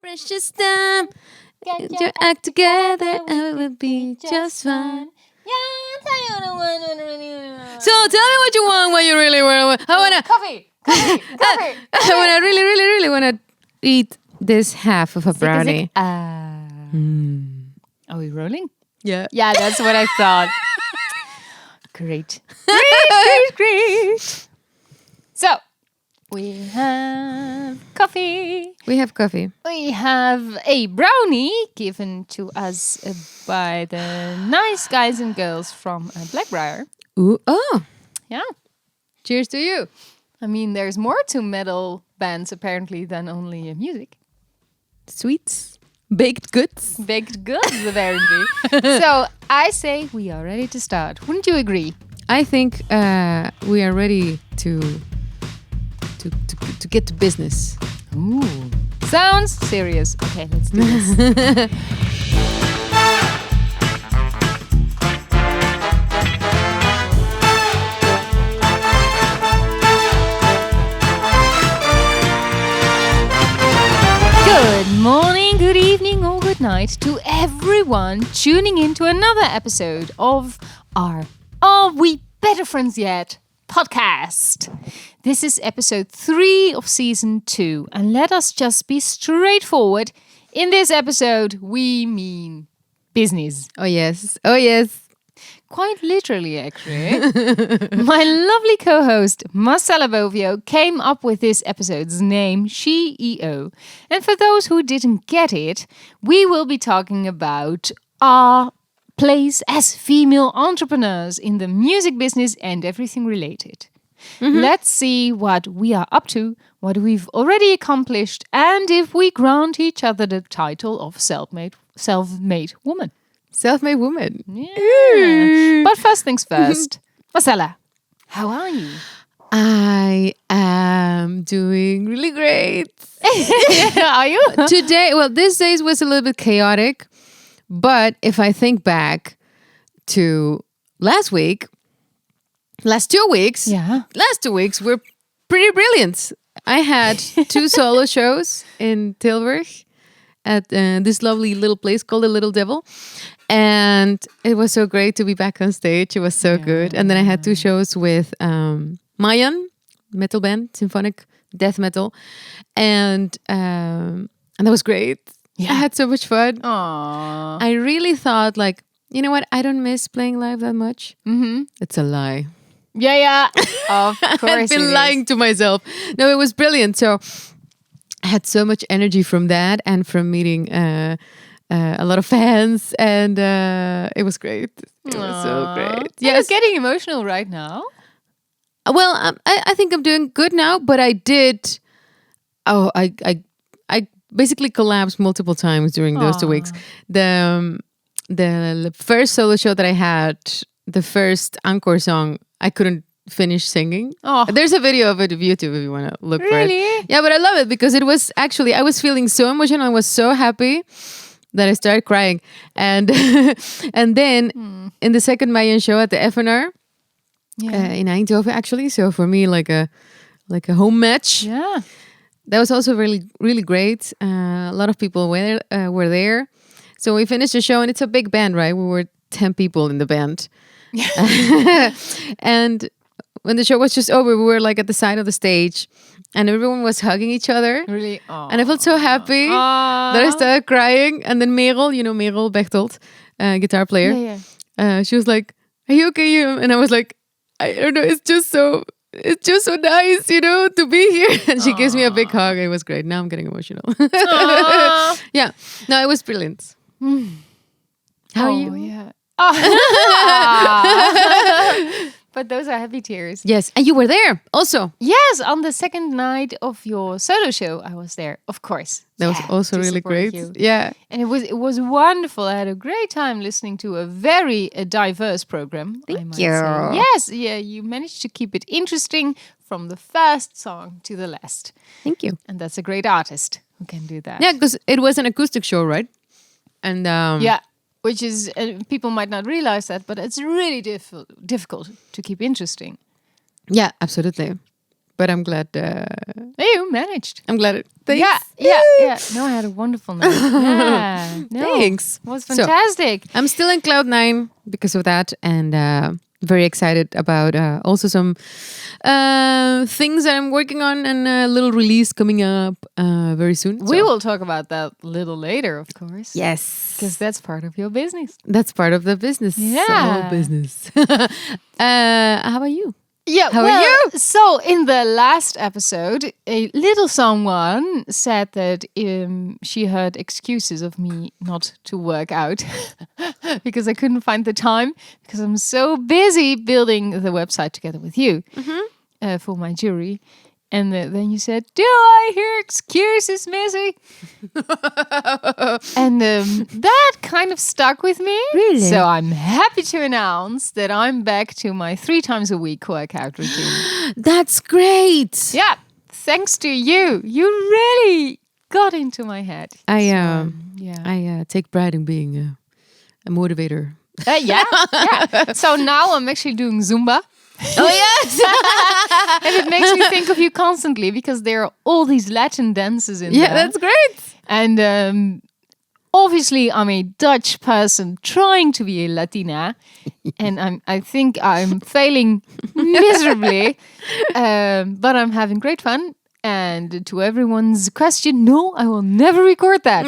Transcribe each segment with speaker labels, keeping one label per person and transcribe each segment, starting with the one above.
Speaker 1: Precious time. Get your act together and it will be just fine. So tell me what you want, what you really want. I wanna
Speaker 2: Coffee.
Speaker 1: I wanna really wanna eat this half of a brownie.
Speaker 2: Are we rolling?
Speaker 1: Yeah.
Speaker 2: Yeah, that's what I thought. Great. Great. So, we have coffee.
Speaker 1: We have coffee.
Speaker 2: We have a brownie given to us by the nice guys and girls from Blackbriar.
Speaker 1: Ooh, oh.
Speaker 2: Yeah.
Speaker 1: Cheers to you.
Speaker 2: I mean, there's more to metal bands apparently than only music.
Speaker 1: Sweets. Baked goods.
Speaker 2: Baked goods, apparently. So I say we are ready to start. Wouldn't you agree?
Speaker 1: I think we are ready to get to business.
Speaker 2: Ooh. Sounds serious. Okay, let's do this. Good morning, good evening, or good night to everyone tuning in to another episode of our Are We Better Friends Yet podcast. This is episode 3 of season 2, and let us just be straightforward. In this episode, we mean business.
Speaker 1: Oh yes. Oh yes.
Speaker 2: Quite literally, actually. My lovely co-host, Marcella Bovio, came up with this episode's name, CEO. And for those who didn't get it, we will be talking about our place as female entrepreneurs in the music business and everything related. Let's see what we are up to, what we've already accomplished, and if we grant each other the title of self-made woman.
Speaker 1: Self-made woman.
Speaker 2: Yeah. But first things first. Marcella, how are you?
Speaker 1: I am doing really great.
Speaker 2: Are you?
Speaker 1: Today, well, this days was a little bit chaotic, but if I think back to last 2 weeks, last 2 weeks were pretty brilliant. I had 2 solo shows in Tilburg at this lovely little place called the Little Devil. And it was so great to be back on stage. It was so good. And then I had 2 shows with Mayan, metal band, symphonic death metal. And that was great.
Speaker 2: Yeah.
Speaker 1: I had so much fun.
Speaker 2: Aww.
Speaker 1: I really thought, like, you know what? I don't miss playing live that much.
Speaker 2: Mm-hmm.
Speaker 1: It's a lie.
Speaker 2: Yeah. Of course.
Speaker 1: I've been lying to myself. No, it was brilliant. So I had so much energy from that and from meeting a lot of fans, and it was great. It was so great.
Speaker 2: Yes, getting emotional right now.
Speaker 1: Well, I think I'm doing good now, but I did. Oh, I basically collapsed multiple times during those 2 weeks. The first solo show that I had, the first encore song, I couldn't finish singing.
Speaker 2: Oh.
Speaker 1: There's a video of it on YouTube if you want to look for
Speaker 2: Really?
Speaker 1: it. Yeah, but I love it because it was actually, I was feeling so emotional. I was so happy that I started crying. And and then in the second Mayan show at the FNR in Eindhoven, actually. So for me, like a home match.
Speaker 2: Yeah.
Speaker 1: That was also really, really great. A lot of people were there. So we finished the show, and it's a big band, right? We were 10 people in the band. And when the show was just over, we were like at the side of the stage, and everyone was hugging each other.
Speaker 2: Really? Aww.
Speaker 1: And I felt so happy that I started crying. And then Merel, Merel Bechtold, guitar player, she was like, "Are you okay?" And I was like, "I don't know. It's just so nice, to be here." And she gives me a big hug. It was great. Now I'm getting emotional. Yeah. No, it was brilliant. How are you?
Speaker 2: Yeah. But those are happy tears.
Speaker 1: Yes. And you were there also.
Speaker 2: Yes, on the second night of your solo show, I was there, of course.
Speaker 1: That was also
Speaker 2: to
Speaker 1: really
Speaker 2: support
Speaker 1: great.
Speaker 2: you.
Speaker 1: Yeah.
Speaker 2: And it was wonderful. I had a great time listening to a very diverse program.
Speaker 1: Thank
Speaker 2: you.
Speaker 1: you.
Speaker 2: Yes, you managed to keep it interesting from the first song to the last.
Speaker 1: Thank you.
Speaker 2: And that's a great artist who can do that.
Speaker 1: Yeah, because it was an acoustic show, right? And
Speaker 2: which is, people might not realize that, but it's really difficult to keep interesting.
Speaker 1: Yeah, absolutely. but I'm glad.
Speaker 2: You managed.
Speaker 1: I'm glad. Thanks.
Speaker 2: Yeah. No, I had a wonderful night. Yeah. No,
Speaker 1: Thanks.
Speaker 2: it was
Speaker 1: So,
Speaker 2: fantastic.
Speaker 1: I'm still in cloud 9 because of that, and very excited about also some things that I'm working on, and a little release coming up very soon.
Speaker 2: We will talk about that a little later, of course.
Speaker 1: Yes,
Speaker 2: Because that's part of your business.
Speaker 1: that's part of the business.
Speaker 2: Yeah.
Speaker 1: All business. How about you?
Speaker 2: Yeah,
Speaker 1: How are you?
Speaker 2: So in the last episode, a little someone said that she heard excuses of me not to work out because I couldn't find the time because I'm so busy building the website together with you for my jury. And then you said, "Do I hear excuses, Missy?" And that kind of stuck with me.
Speaker 1: Really?
Speaker 2: So I'm happy to announce that I'm back to my 3 times a week workout routine.
Speaker 1: That's great.
Speaker 2: Yeah, thanks to you. You really got into my head.
Speaker 1: I
Speaker 2: Yeah.
Speaker 1: take pride in being a motivator.
Speaker 2: Yeah. So now I'm actually doing Zumba.
Speaker 1: Oh yes.
Speaker 2: And it makes me think of you constantly because there are all these Latin dances in
Speaker 1: Yeah,
Speaker 2: there.
Speaker 1: that's great.
Speaker 2: And obviously, I'm a Dutch person trying to be a Latina, and I think I'm failing miserably, but I'm having great fun. And to everyone's question, no, I will never record that.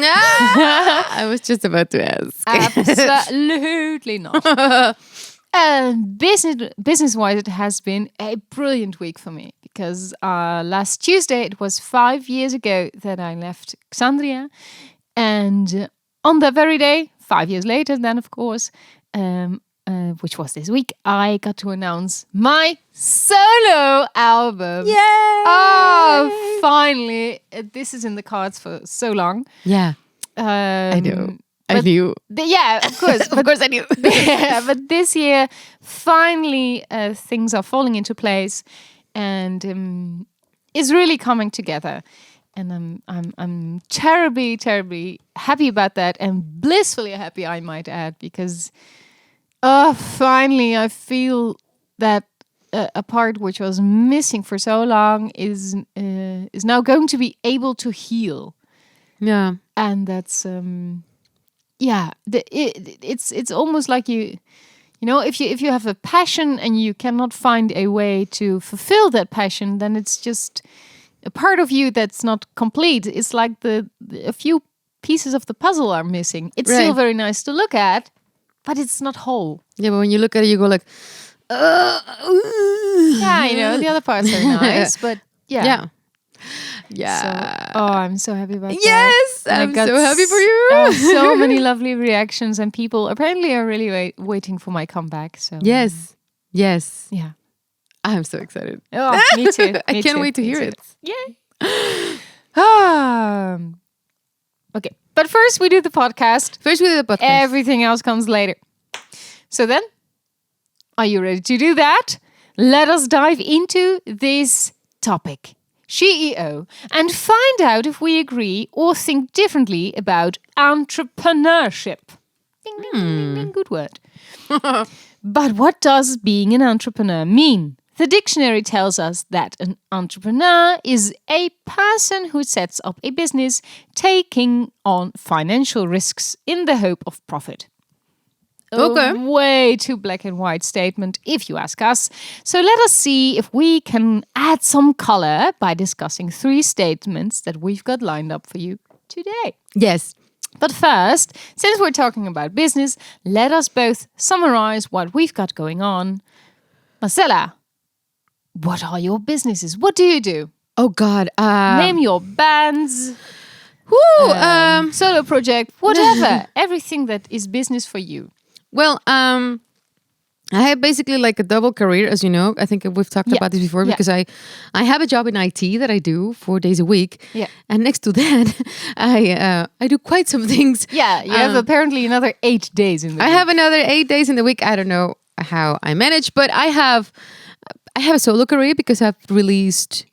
Speaker 1: I was just about to ask.
Speaker 2: Absolutely not. Business-wise, it has been a brilliant week for me because last Tuesday, it was 5 years ago that I left Xandria. And on that very day, 5 years later, then of course, which was this week, I got to announce my solo album.
Speaker 1: Yay!
Speaker 2: Oh, finally. This is in the cards for so long.
Speaker 1: Yeah, I do. I knew.
Speaker 2: Yeah, of course.
Speaker 1: Of course I knew.
Speaker 2: Yeah, but this year, finally, things are falling into place, and it's really coming together. And I'm terribly, terribly happy about that, and blissfully happy, I might add, because finally I feel that a part which was missing for so long is now going to be able to heal.
Speaker 1: Yeah,
Speaker 2: And that's it's almost like you know, if you have a passion and you cannot find a way to fulfill that passion, then it's just a part of you that's not complete. It's like a few pieces of the puzzle are missing. It's still
Speaker 1: Right.
Speaker 2: very nice to look at, but it's not whole.
Speaker 1: yeah. But when you look at it, you go like,
Speaker 2: Yeah, you know, the other parts are nice, but yeah.
Speaker 1: yeah.
Speaker 2: So, I'm so happy about that.
Speaker 1: Yes,
Speaker 2: And I
Speaker 1: I'm
Speaker 2: got
Speaker 1: so happy for you.
Speaker 2: so many lovely reactions, and people apparently are really waiting for my comeback. So
Speaker 1: Yes,
Speaker 2: yeah.
Speaker 1: I'm so excited.
Speaker 2: Oh, me too.
Speaker 1: I can't wait to hear it.
Speaker 2: Yay. Okay, but first we do the podcast.
Speaker 1: First, we did the podcast.
Speaker 2: Everything else comes later. So then, are you ready to do that? Let us dive into this topic, CEO, and find out if we agree or think differently about entrepreneurship. Ding, ding, ding, ding, ding, good word. But what does being an entrepreneur mean? The dictionary tells us that an entrepreneur is a person who sets up a business taking on financial risks in the hope of profit.
Speaker 1: Okay.
Speaker 2: A way too black and white statement, if you ask us. So let us see if we can add some color by discussing 3 statements that we've got lined up for you today.
Speaker 1: Yes.
Speaker 2: But first, since we're talking about business, let us both summarize what we've got going on. Marcella, what are your businesses? What do you do?
Speaker 1: Oh God.
Speaker 2: Name your bands, solo project, whatever. Everything that is business for you.
Speaker 1: Well, I have basically like a double career, as you know. I think we've talked about this before,
Speaker 2: Yeah.
Speaker 1: because I have a job in IT that I do 4 days a week.
Speaker 2: Yeah.
Speaker 1: And next to that, I do quite some things.
Speaker 2: Yeah, you have apparently another 8 days in the
Speaker 1: I
Speaker 2: week.
Speaker 1: have another 8 days in the week. I don't know how I manage, but I have a solo career because I've released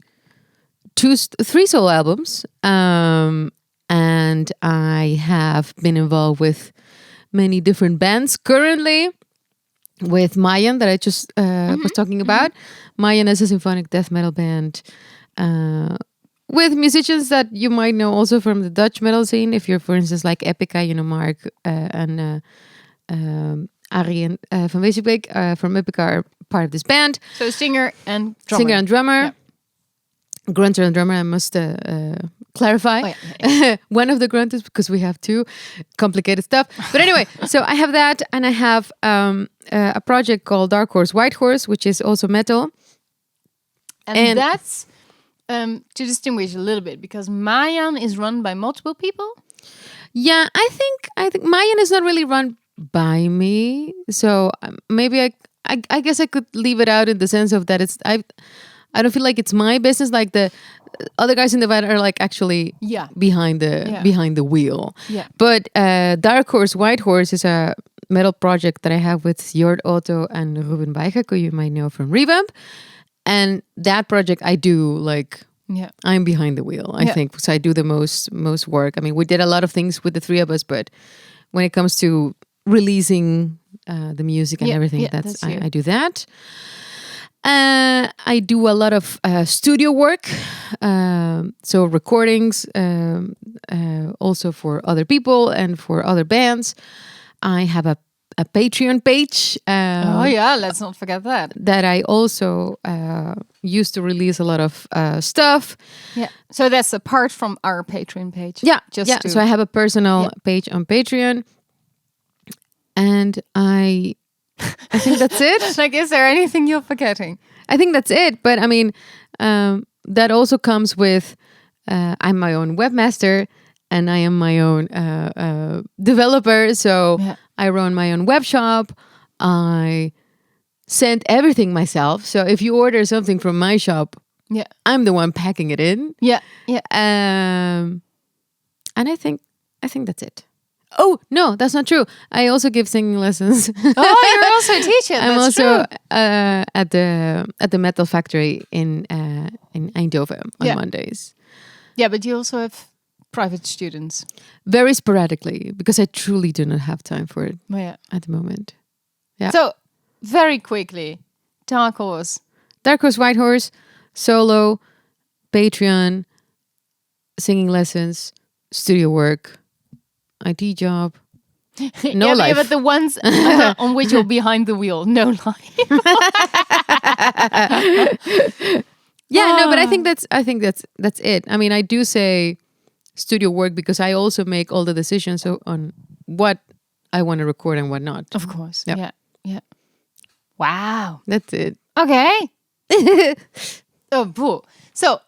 Speaker 1: 3 solo albums, and I have been involved with many different bands currently. with Mayan that I just was talking about. Mayan is a symphonic death metal band with musicians that you might know also from the Dutch metal scene. If you're, for instance, like Epica, Mark and Arjen van Wezenbeek from Epica are part of this band.
Speaker 2: So singer and drummer.
Speaker 1: Singer and drummer.
Speaker 2: Yeah.
Speaker 1: Grunter and drummer, I must clarify.
Speaker 2: Oh, yeah.
Speaker 1: One of the grunters, because we have two complicated stuff. But anyway, so I have that, and I have a project called Dark Horse White Horse, which is also metal.
Speaker 2: And that's to distinguish a little bit, because Mayan is run by multiple people.
Speaker 1: Yeah, I think Mayan is not really run by me, so maybe I guess I could leave it out in the sense of that I don't feel like it's my business. Like the other guys in the band are like actually behind the wheel.
Speaker 2: Yeah.
Speaker 1: But Dark Horse White Horse is a metal project that I have with Jord Otto and Ruben Bijek, who you might know from Revamp. And that project I do like.
Speaker 2: Yeah.
Speaker 1: I'm behind the wheel, I think. So I do the most work. I mean, we did a lot of things with the three of us, but when it comes to releasing the music and everything, that's I do that. I do a lot of studio work, so recordings, also for other people and for other bands. I have a Patreon page.
Speaker 2: Let's not forget that.
Speaker 1: That I also used to release a lot of stuff.
Speaker 2: Yeah. So that's apart from our Patreon page.
Speaker 1: Yeah. So I have a personal page on Patreon, and I think that's it.
Speaker 2: Like, is there anything you're forgetting?
Speaker 1: I think that's it. But I mean, that also comes with I'm my own webmaster and I am my own developer. So I run my own web shop. I send everything myself. So if you order something from my shop, I'm the one packing it in.
Speaker 2: Yeah.
Speaker 1: And I think that's it. Oh no, that's not true. I also give singing lessons.
Speaker 2: Oh, you're also a teacher.
Speaker 1: I'm
Speaker 2: that's
Speaker 1: also
Speaker 2: true.
Speaker 1: At the Metal Factory in Eindhoven on Mondays.
Speaker 2: Yeah, but you also have private students.
Speaker 1: Very sporadically, because I truly do not have time for it at the moment. Yeah.
Speaker 2: So very quickly, Dark Horse,
Speaker 1: White Horse, solo, Patreon, singing lessons, studio work, IT job, no life.
Speaker 2: But the ones on which you're behind the wheel, no life.
Speaker 1: No, but I think that's it. I mean, I do say studio work because I also make all the decisions on what I want to record and what not.
Speaker 2: Of course.
Speaker 1: Yep.
Speaker 2: Yeah. Wow.
Speaker 1: That's it.
Speaker 2: Okay. Cool. So,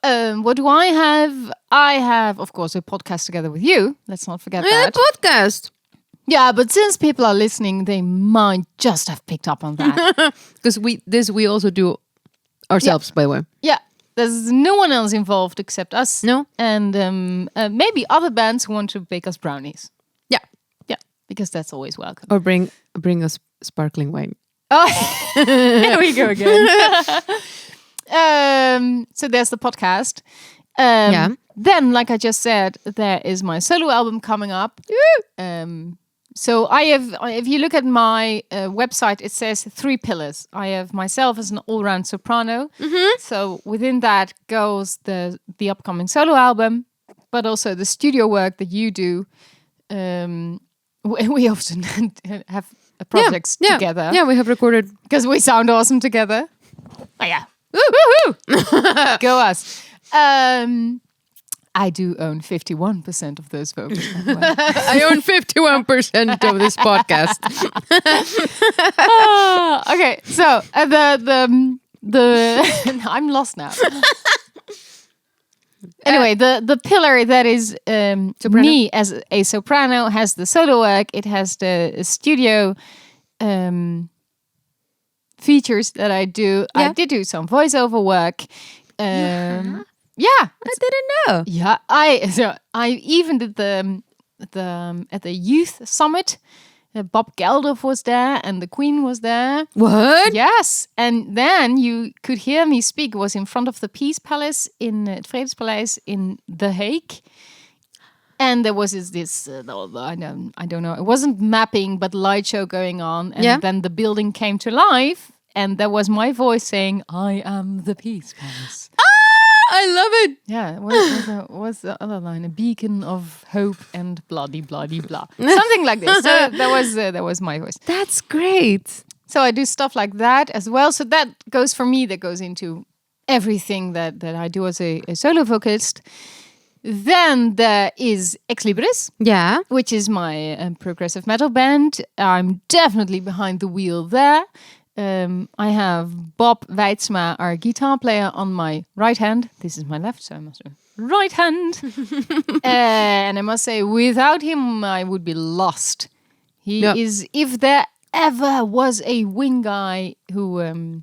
Speaker 2: what do I have? I have, of course, a podcast together with you. Let's not forget that.
Speaker 1: A podcast.
Speaker 2: Yeah, but since people are listening, they might just have picked up on that.
Speaker 1: Because we also do ourselves, by the way.
Speaker 2: Yeah. There's no one else involved except us.
Speaker 1: No.
Speaker 2: And maybe other bands who want to bake us brownies.
Speaker 1: Yeah.
Speaker 2: Yeah, because that's always welcome.
Speaker 1: Or bring us sparkling wine.
Speaker 2: Oh, here we go again. So there's the podcast. Then, like I just said, there is my solo album coming up. So I have, if you look at my website, it says 3 pillars. I have myself as an all-round soprano. So within that goes the upcoming solo album, but also the studio work that you do. We often have projects together.
Speaker 1: Yeah, we have recorded.
Speaker 2: Because we sound awesome together. Oh yeah. Woo-hoo! Go us. I do own 51% of those vocals.
Speaker 1: I own 51% of this podcast.
Speaker 2: Okay, so the I'm lost now. Anyway, the pillar that is me as a soprano has the solo work. It has the studio features that I do. I did do some voiceover work. Yeah,
Speaker 1: I didn't know.
Speaker 2: Yeah, I even did the at the youth summit. Bob Geldof was there and the Queen was there.
Speaker 1: What?
Speaker 2: Yes, and then you could hear me speak. It was in front of the Peace Palace in het Vredespaleis in The Hague. And there was this I don't know, it wasn't mapping, but light show going on. And then the building came to life. And there was my voice saying, I am the Peace Palace.
Speaker 1: I love it.
Speaker 2: Yeah, what's the other line? A beacon of hope and bloody, bloody, blah. Something like this. So that was my voice.
Speaker 1: That's great.
Speaker 2: So I do stuff like that as well. So that goes for me, that goes into everything that I do as a solo vocalist. Then there is Ex Libris, which is my progressive metal band. I'm definitely behind the wheel there. I have Bob Weitzma, our guitar player, on my right hand. This is my left, so I must have right hand. And I must say, without him, I would be lost. He is, if there ever was a wing guy who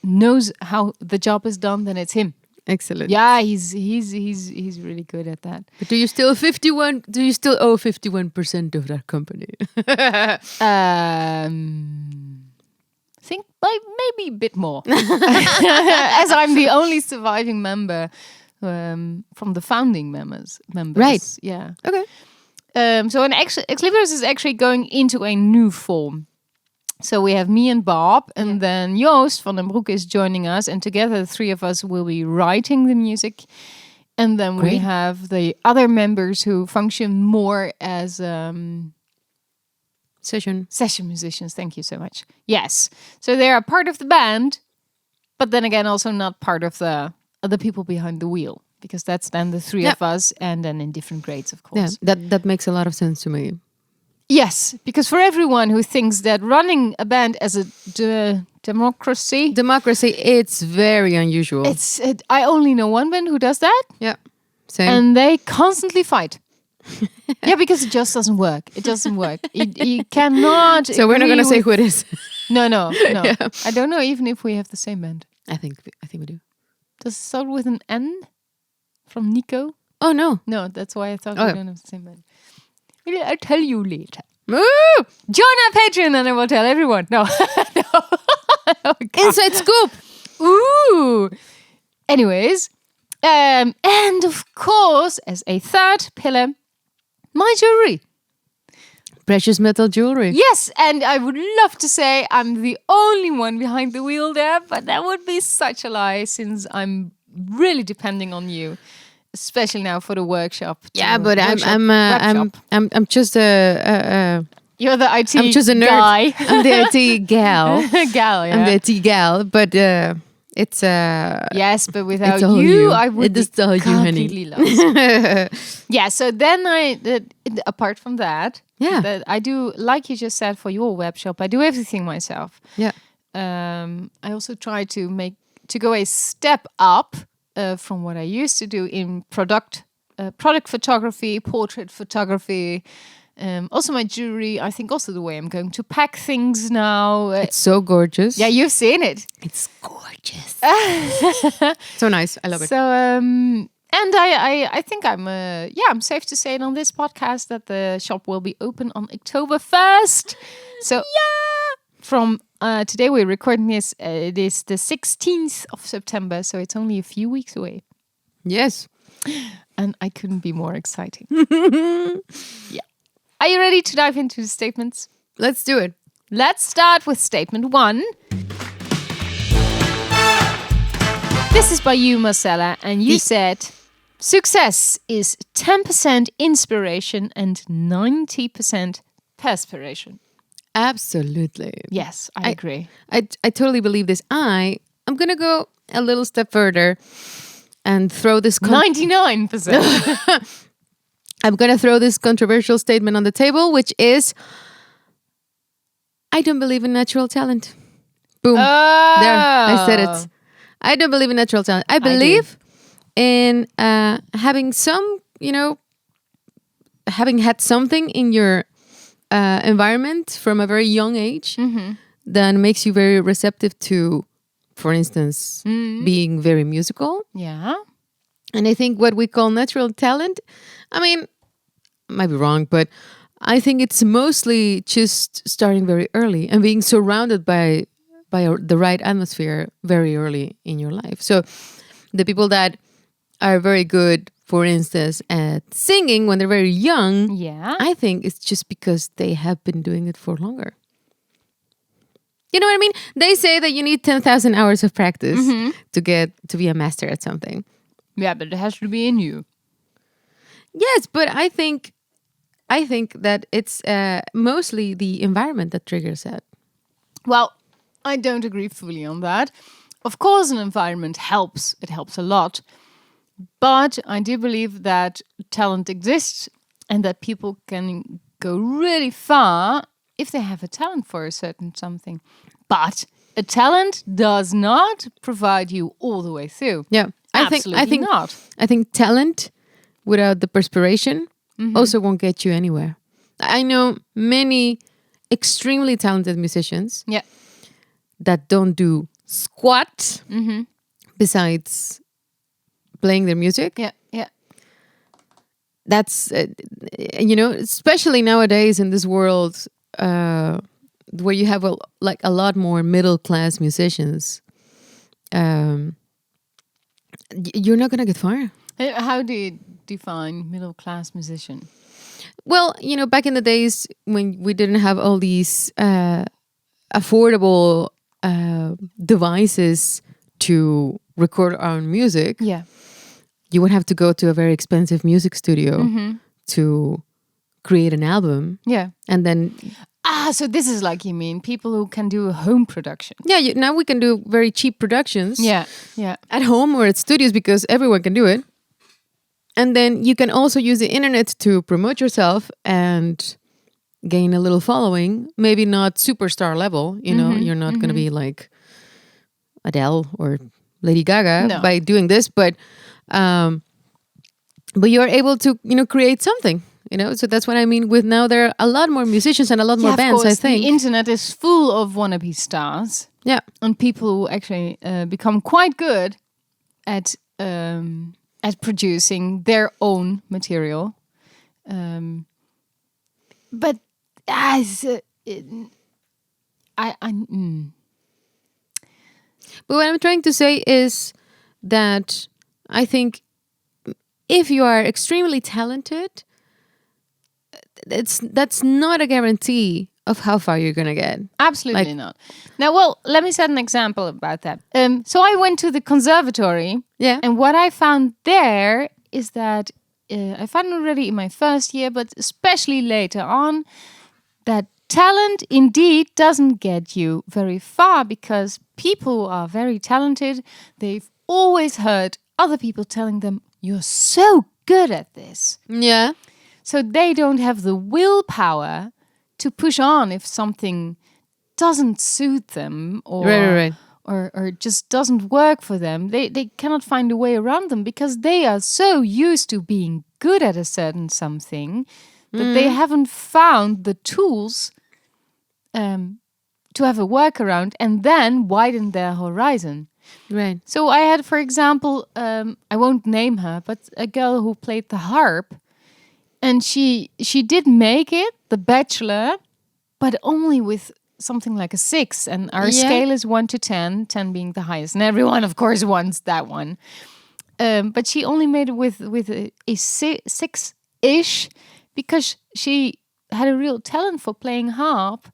Speaker 2: knows how the job is done, then it's him.
Speaker 1: Excellent.
Speaker 2: Yeah, he's really good at that.
Speaker 1: But do you still owe 51% of that company?
Speaker 2: Think like maybe a bit more, as I'm the only surviving member from the founding members.
Speaker 1: Right.
Speaker 2: Yeah.
Speaker 1: Okay.
Speaker 2: So Ex Libris is actually going into a new form. So we have me and Bob, and then Joost van den Broek is joining us, and together the three of us will be writing the music. And then we have the other members who function more as session musicians. Thank you so much. Yes, so they are part of the band, but then again also not part of the people behind the wheel, because that's then the three of us, and then in different grades, of course.
Speaker 1: Yeah, that makes a lot of sense to me.
Speaker 2: Yes, because for everyone who thinks that running a band as a democracy,
Speaker 1: it's very unusual.
Speaker 2: I only know one band who does that.
Speaker 1: Yeah, same.
Speaker 2: And they constantly fight. Yeah, because it just doesn't work. It doesn't work. You cannot.
Speaker 1: So we're not going to say who it is.
Speaker 2: No.
Speaker 1: Yeah.
Speaker 2: I don't know even if we have the same band.
Speaker 1: I think we do.
Speaker 2: Does it start with an N? From Nico?
Speaker 1: Oh no.
Speaker 2: No, that's why I thought we don't have the same band. I'll tell you later.
Speaker 1: Woo!
Speaker 2: Join our Patreon and I will tell everyone. No. No.
Speaker 1: Inside scoop.
Speaker 2: Ooh. Anyways, and of course, as a third pillar, my jewelry.
Speaker 1: Precious metal jewelry.
Speaker 2: Yes, and I would love to say I'm the only one behind the wheel there, but that would be such a lie, since I'm really depending on you, especially now for the workshop.
Speaker 1: Yeah, but I'm just a
Speaker 2: You're the IT
Speaker 1: I'm just a nerd.
Speaker 2: guy.
Speaker 1: I'm the IT gal.
Speaker 2: Gal, yeah.
Speaker 1: I'm the IT gal, but it's
Speaker 2: yes, but without
Speaker 1: it's all
Speaker 2: you, I would
Speaker 1: it
Speaker 2: be
Speaker 1: all
Speaker 2: completely lost. Yeah, so then apart from that, that I do, like you just said, for your web shop, I do everything myself.
Speaker 1: Yeah.
Speaker 2: I also try to go a step up from what I used to do in product photography, portrait photography. Also my jewelry, I think also the way I'm going to pack things now.
Speaker 1: It's so gorgeous.
Speaker 2: Yeah, you've seen it.
Speaker 1: It's gorgeous. So nice. I love it.
Speaker 2: So, and I think I'm safe to say it on this podcast that the shop will be open on October 1st. So from today we're recording this, it is the 16th of September, so it's only a few weeks away.
Speaker 1: Yes.
Speaker 2: And I couldn't be more exciting. Yeah. Are you ready to dive into the statements?
Speaker 1: Let's do it.
Speaker 2: Let's start with statement 1. This is by you, Marcella, and you said, success is 10% inspiration and 90% perspiration.
Speaker 1: Absolutely.
Speaker 2: Yes, I agree.
Speaker 1: I totally believe this. I'm going to go a little step further and throw this...
Speaker 2: 99%.
Speaker 1: I'm going to throw this controversial statement on the table, which is, I don't believe in natural talent. Boom. There, I said it. I don't believe in natural talent. I believe in having some, having had something in your environment from a very young age that makes you very receptive to, for instance, being very musical.
Speaker 2: Yeah.
Speaker 1: And I think what we call natural talent, I mean, might be wrong, but I think it's mostly just starting very early and being surrounded by the right atmosphere very early in your life. So the people that are very good for instance, at singing when they're very young,
Speaker 2: Yeah.
Speaker 1: I think it's just because they have been doing it for longer. You know what I mean? They say that you need 10,000 hours of practice to be a master at something.
Speaker 2: Yeah, but it has to be in you.
Speaker 1: Yes, but I think that it's mostly the environment that triggers that.
Speaker 2: Well, I don't agree fully on that. Of course, an environment helps. It helps a lot. But I do believe that talent exists and that people can go really far if they have a talent for a certain something. But a talent does not provide you all the way through.
Speaker 1: Yeah,
Speaker 2: Absolutely not.
Speaker 1: I think talent without the perspiration also won't get you anywhere. I know many extremely talented musicians
Speaker 2: Yeah.
Speaker 1: that don't do squat besides playing their music.
Speaker 2: Yeah. Yeah.
Speaker 1: That's especially nowadays in this world where you have a lot more middle class musicians. You're not gonna get far.
Speaker 2: How do you define middle class musician?
Speaker 1: Well, back in the days when we didn't have all these affordable devices to record our own music,
Speaker 2: Yeah.
Speaker 1: you would have to go to a very expensive music studio to create an album.
Speaker 2: Yeah.
Speaker 1: And then,
Speaker 2: So this is like you mean people who can do a home production.
Speaker 1: yeah, now we can do very cheap productions
Speaker 2: Yeah. Yeah.
Speaker 1: at home or at studios because everyone can do it. And then you can also use the internet to promote yourself and gain a little following. Maybe not superstar level, you're not going to be like Adele or Lady Gaga by doing this, but you're able to, create something. So that's what I mean with now there are a lot more musicians and a lot more bands,
Speaker 2: of course,
Speaker 1: I think.
Speaker 2: the internet is full of wannabe stars.
Speaker 1: Yeah.
Speaker 2: And people who actually become quite good at producing their own material. But as
Speaker 1: But what I'm trying to say is that I think if you are extremely talented, that's not a guarantee of how far you're gonna get.
Speaker 2: Absolutely not. Now, well, let me set an example about that. So I went to the conservatory.
Speaker 1: Yeah.
Speaker 2: And what I found there is that I found already in my first year, but especially later on, that talent indeed doesn't get you very far because people who are very talented, they've always heard other people telling them, "You're so good at this."
Speaker 1: Yeah.
Speaker 2: So they don't have the willpower to push on if something doesn't suit them or
Speaker 1: Right.
Speaker 2: or just doesn't work for them. They cannot find a way around them because they are so used to being good at a certain something that they haven't found the tools to have a workaround and then widen their horizon.
Speaker 1: Right.
Speaker 2: So I had, for example, I won't name her, but a girl who played the harp. And she did make it, the Bachelor, but only with something like a 6. And our scale is 1 to 10, 10 being the highest. And everyone, of course, wants that one. But she only made it with a 6-ish because she had a real talent for playing harp,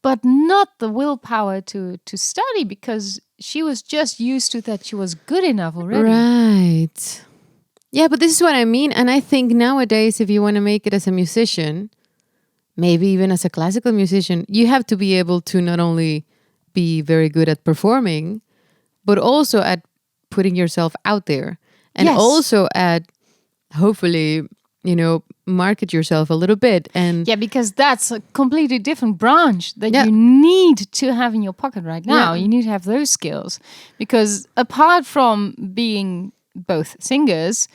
Speaker 2: but not the willpower to study because she was just used to that she was good enough already.
Speaker 1: Right. Yeah, but this is what I mean. And I think nowadays, if you want to make it as a musician, maybe even as a classical musician, you have to be able to not only be very good at performing, but also at putting yourself out there. And also at, hopefully, market yourself a little bit. And
Speaker 2: yeah, because that's a completely different branch that you need to have in your pocket right now. You need to have those skills. Because apart from being both singers,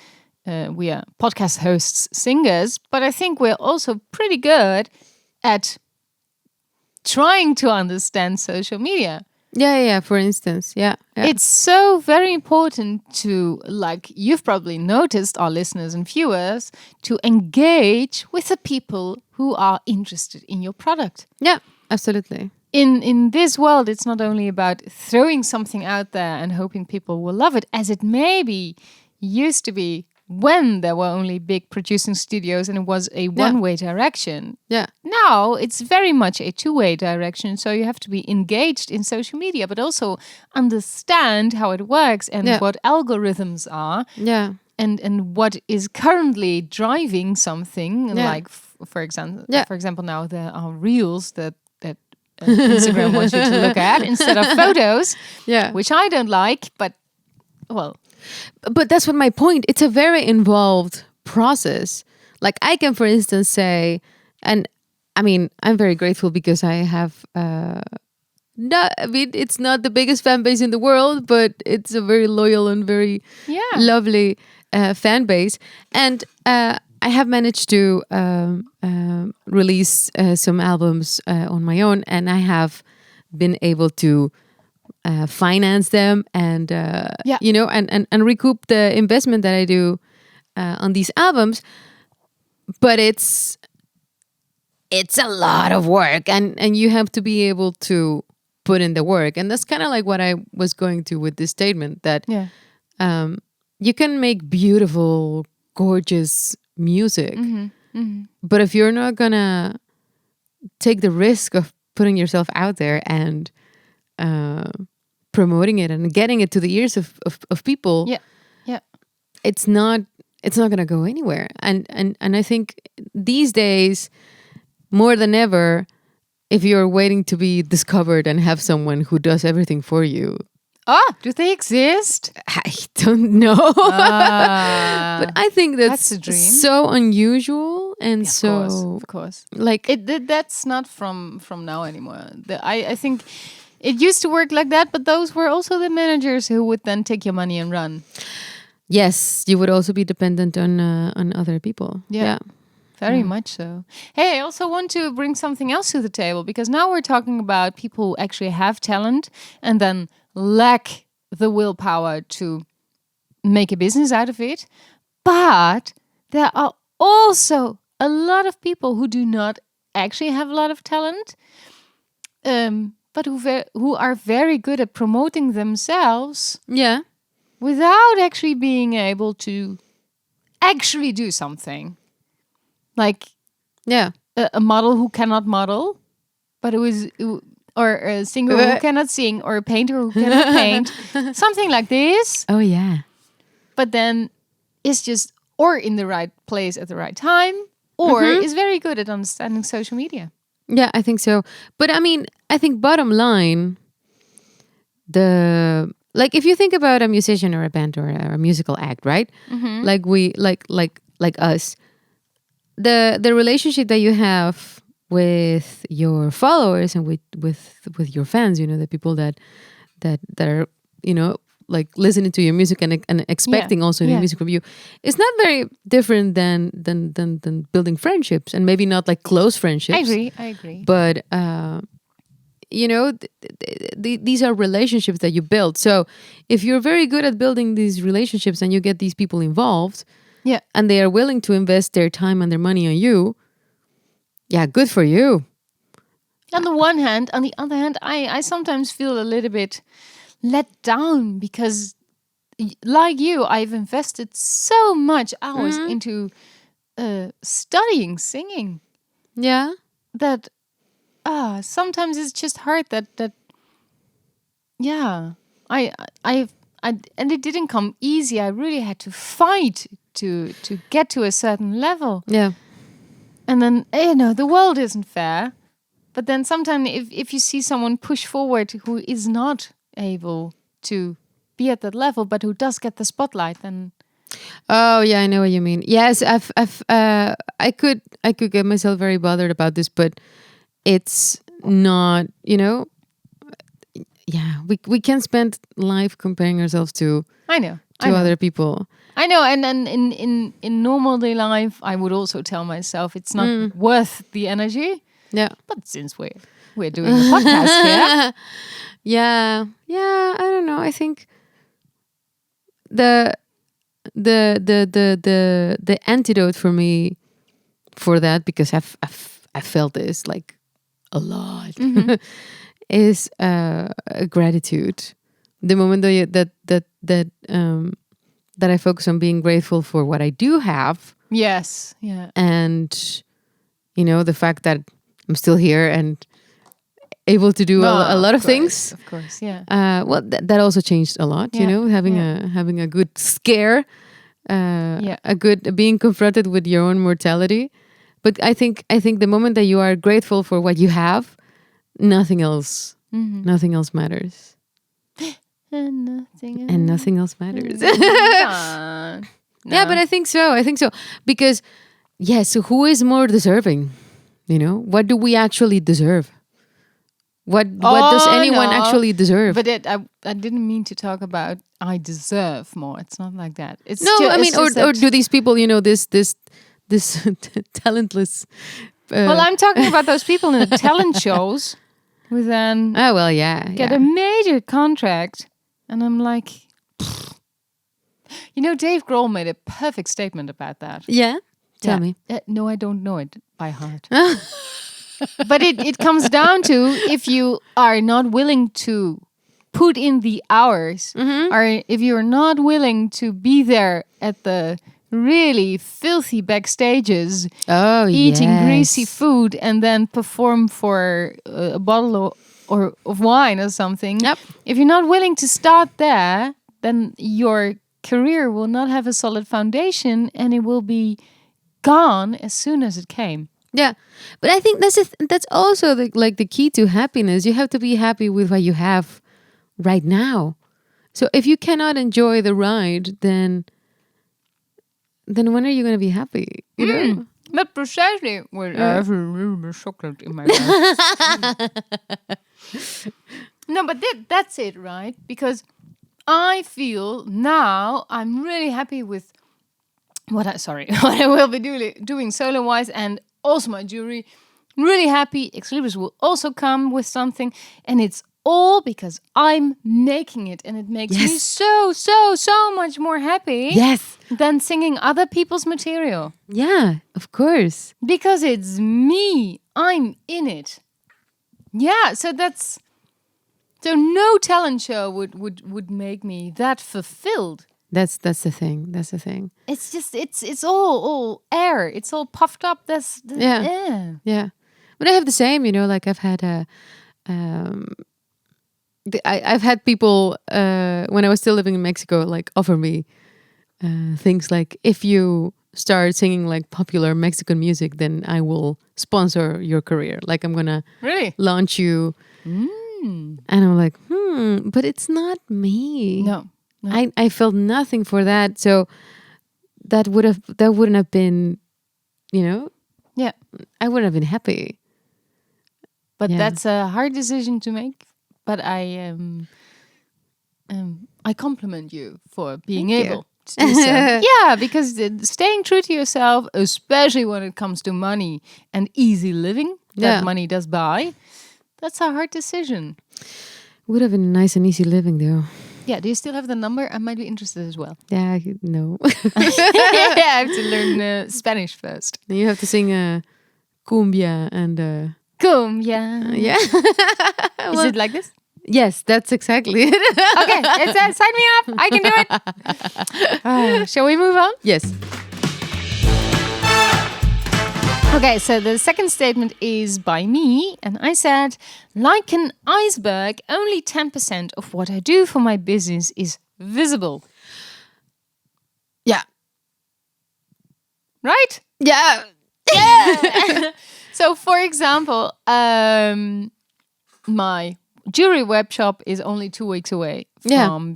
Speaker 2: we are podcast hosts, singers, but I think we're also pretty good at trying to understand social media.
Speaker 1: Yeah, for instance. Yeah.
Speaker 2: It's so very important to, like you've probably noticed, our listeners and viewers, to engage with the people who are interested in your product.
Speaker 1: Yeah, absolutely.
Speaker 2: In this world, it's not only about throwing something out there and hoping people will love it, as it may be used to be when there were only big producing studios and it was a one-way direction.
Speaker 1: Yeah.
Speaker 2: Now it's very much a two-way direction. So you have to be engaged in social media, but also understand how it works and
Speaker 1: Yeah.
Speaker 2: what algorithms are.
Speaker 1: Yeah.
Speaker 2: And what is currently driving something,
Speaker 1: Yeah.
Speaker 2: like for example,
Speaker 1: Yeah.
Speaker 2: now there are reels that Instagram wants you to look at instead of photos,
Speaker 1: Yeah.
Speaker 2: which I don't like. But well,
Speaker 1: But that's what my point. It's a very involved process. Like I can, for instance, say, and I mean, I'm very grateful because I have. I mean, it's not the biggest fan base in the world, but it's a very loyal and very
Speaker 2: yeah,
Speaker 1: lovely fan base. And I have managed to release some albums on my own, and I have been able to finance them and
Speaker 2: Yeah.
Speaker 1: you know and recoup the investment that I do on these albums. But it's a lot of work, and you have to be able to put in the work, and that's kind of like what I was going to with this statement that
Speaker 2: yeah,
Speaker 1: you can make beautiful, gorgeous music, but if you're not gonna take the risk of putting yourself out there and promoting it and getting it to the ears of people,
Speaker 2: yeah, yeah,
Speaker 1: it's not gonna go anywhere. And I think these days more than ever, if you're waiting to be discovered and have someone who does everything for you,
Speaker 2: do they exist?
Speaker 1: I don't know.
Speaker 2: Ah,
Speaker 1: But I think
Speaker 2: that's a dream.
Speaker 1: so unusual and
Speaker 2: of course.
Speaker 1: like
Speaker 2: That's not from now anymore. I think it used to work like that, but those were also the managers who would then take your money and run.
Speaker 1: yes, you would also be dependent on other people.
Speaker 2: Yeah. Very much so. Hey, I also want to bring something else to the table because now we're talking about people who actually have talent and then lack the willpower to make a business out of it. But there are also a lot of people who do not actually have a lot of talent, but who are very good at promoting themselves
Speaker 1: Yeah.
Speaker 2: without actually being able to actually do something. Like
Speaker 1: Yeah.
Speaker 2: a model who cannot model, but or a singer who cannot sing, or a painter who cannot paint, something like this.
Speaker 1: Oh yeah.
Speaker 2: But then is just or in the right place at the right time, or is very good at understanding social media.
Speaker 1: Yeah, I think so. But I mean, I think bottom line, like if you think about a musician or a band or a musical act, right? Like we like us, the relationship that you have with your followers and with your fans, you know, the people that are, you know, like listening to your music and expecting also new music from you, it's not very different than building friendships, and maybe not like close friendships.
Speaker 2: I agree.
Speaker 1: But you know, these are relationships that you build. So if you're very good at building these relationships and you get these people involved,
Speaker 2: Yeah.
Speaker 1: and they are willing to invest their time and their money on you, yeah, good for you.
Speaker 2: On the one hand, on the other hand, I sometimes feel a little bit let down because, like you, I've invested so much hours into studying singing
Speaker 1: Yeah.
Speaker 2: that sometimes it's just hard that yeah, I and it didn't come easy. I really had to fight to get to a certain level.
Speaker 1: Yeah.
Speaker 2: And then, you know, the world isn't fair. But then sometimes if you see someone push forward who is not able to be at that level, but who does get the spotlight, then
Speaker 1: Oh yeah, I know what you mean. Yes, I could get myself very bothered about this, but it's not, you know, yeah, we can spend life comparing ourselves to
Speaker 2: I know.
Speaker 1: other people.
Speaker 2: I know, and then in normal day life, I would also tell myself it's not worth the energy.
Speaker 1: Yeah.
Speaker 2: But since we're doing a podcast here,
Speaker 1: Yeah. Yeah, I don't know. I think the antidote for me for that, because I've felt this like a lot, is gratitude. The moment that that I focus on being grateful for what I do have,
Speaker 2: Yes. Yeah.
Speaker 1: and the fact that I'm still here and able to do a lot of things.
Speaker 2: Of course. Yeah.
Speaker 1: Well, that also changed a lot.
Speaker 2: Yeah,
Speaker 1: Having a good scare,
Speaker 2: Yeah.
Speaker 1: a good being confronted with your own mortality. But I think the moment that you are grateful for what you have, nothing else matters,
Speaker 2: And
Speaker 1: nothing else matters.
Speaker 2: No.
Speaker 1: Yeah, but I think so because yes, who is more deserving? What do we actually deserve? What does anyone actually deserve?
Speaker 2: But I didn't mean to talk about I deserve more. It's not like that. It's
Speaker 1: No, I mean,
Speaker 2: it's just
Speaker 1: or
Speaker 2: that-
Speaker 1: do these people, this talentless?
Speaker 2: well, I'm talking about those people in the talent shows who then
Speaker 1: Oh well, yeah,
Speaker 2: get a major contract, and I'm like, Dave Grohl made a perfect statement about that.
Speaker 1: yeah. Tell me.
Speaker 2: No, I don't know it by heart. But it comes down to if you are not willing to put in the hours, or if you're not willing to be there at the really filthy backstages,
Speaker 1: Oh,
Speaker 2: eating
Speaker 1: yes.
Speaker 2: greasy food, and then perform for a bottle of wine or something.
Speaker 1: Yep.
Speaker 2: If you're not willing to start there, then your career will not have a solid foundation, and it will be gone as soon as it came.
Speaker 1: Yeah, but I think that's also the key to happiness. You have to be happy with what you have right now. So if you cannot enjoy the ride, then when are you going to be happy? You know?
Speaker 2: But precisely when I have a little bit of chocolate in my mouth. No, but that's it, right? Because I feel now I'm really happy with what I will be doing solo wise, and also my jewelry. Really happy. Ex Libris will also come with something, and it's all because I'm making it, and it makes me so much more happy
Speaker 1: Yes.
Speaker 2: than singing other people's material.
Speaker 1: Yeah, of course.
Speaker 2: Because it's me. I'm in it. Yeah, so no talent show would make me that fulfilled.
Speaker 1: That's the thing. That's the thing.
Speaker 2: It's just it's all air. It's all puffed up. That's the air.
Speaker 1: Yeah. But I have the same, like I've had I've had people when I was still living in Mexico, like offer me things like, if you start singing like popular Mexican music, then I will sponsor your career. Like I'm gonna
Speaker 2: Really?
Speaker 1: launch you. And I'm like, but it's not me.
Speaker 2: No.
Speaker 1: I felt nothing for that. So that wouldn't have been,
Speaker 2: Yeah.
Speaker 1: I wouldn't have been happy.
Speaker 2: But
Speaker 1: Yeah.
Speaker 2: that's a hard decision to make. But I compliment you for being
Speaker 1: Thank you.
Speaker 2: able to do so. Yeah, because staying true to yourself, especially when it comes to money and easy living that
Speaker 1: Yeah.
Speaker 2: money does buy, that's a hard decision.
Speaker 1: Would have been nice and easy living though.
Speaker 2: Yeah, do you still have the number? I might be interested as well.
Speaker 1: Yeah, no.
Speaker 2: I have to learn Spanish first.
Speaker 1: You have to sing cumbia and
Speaker 2: Cumbia.
Speaker 1: yeah.
Speaker 2: Is it like this?
Speaker 1: Yes, that's exactly it.
Speaker 2: Okay, sign me up. I can do it. Shall we move on?
Speaker 1: Yes.
Speaker 2: Okay, so the second statement is by me, and I said, like an iceberg, only 10% of what I do for my business is visible.
Speaker 1: Yeah.
Speaker 2: Right?
Speaker 1: Yeah.
Speaker 2: So, for example, my jewelry web shop is only 2 weeks away from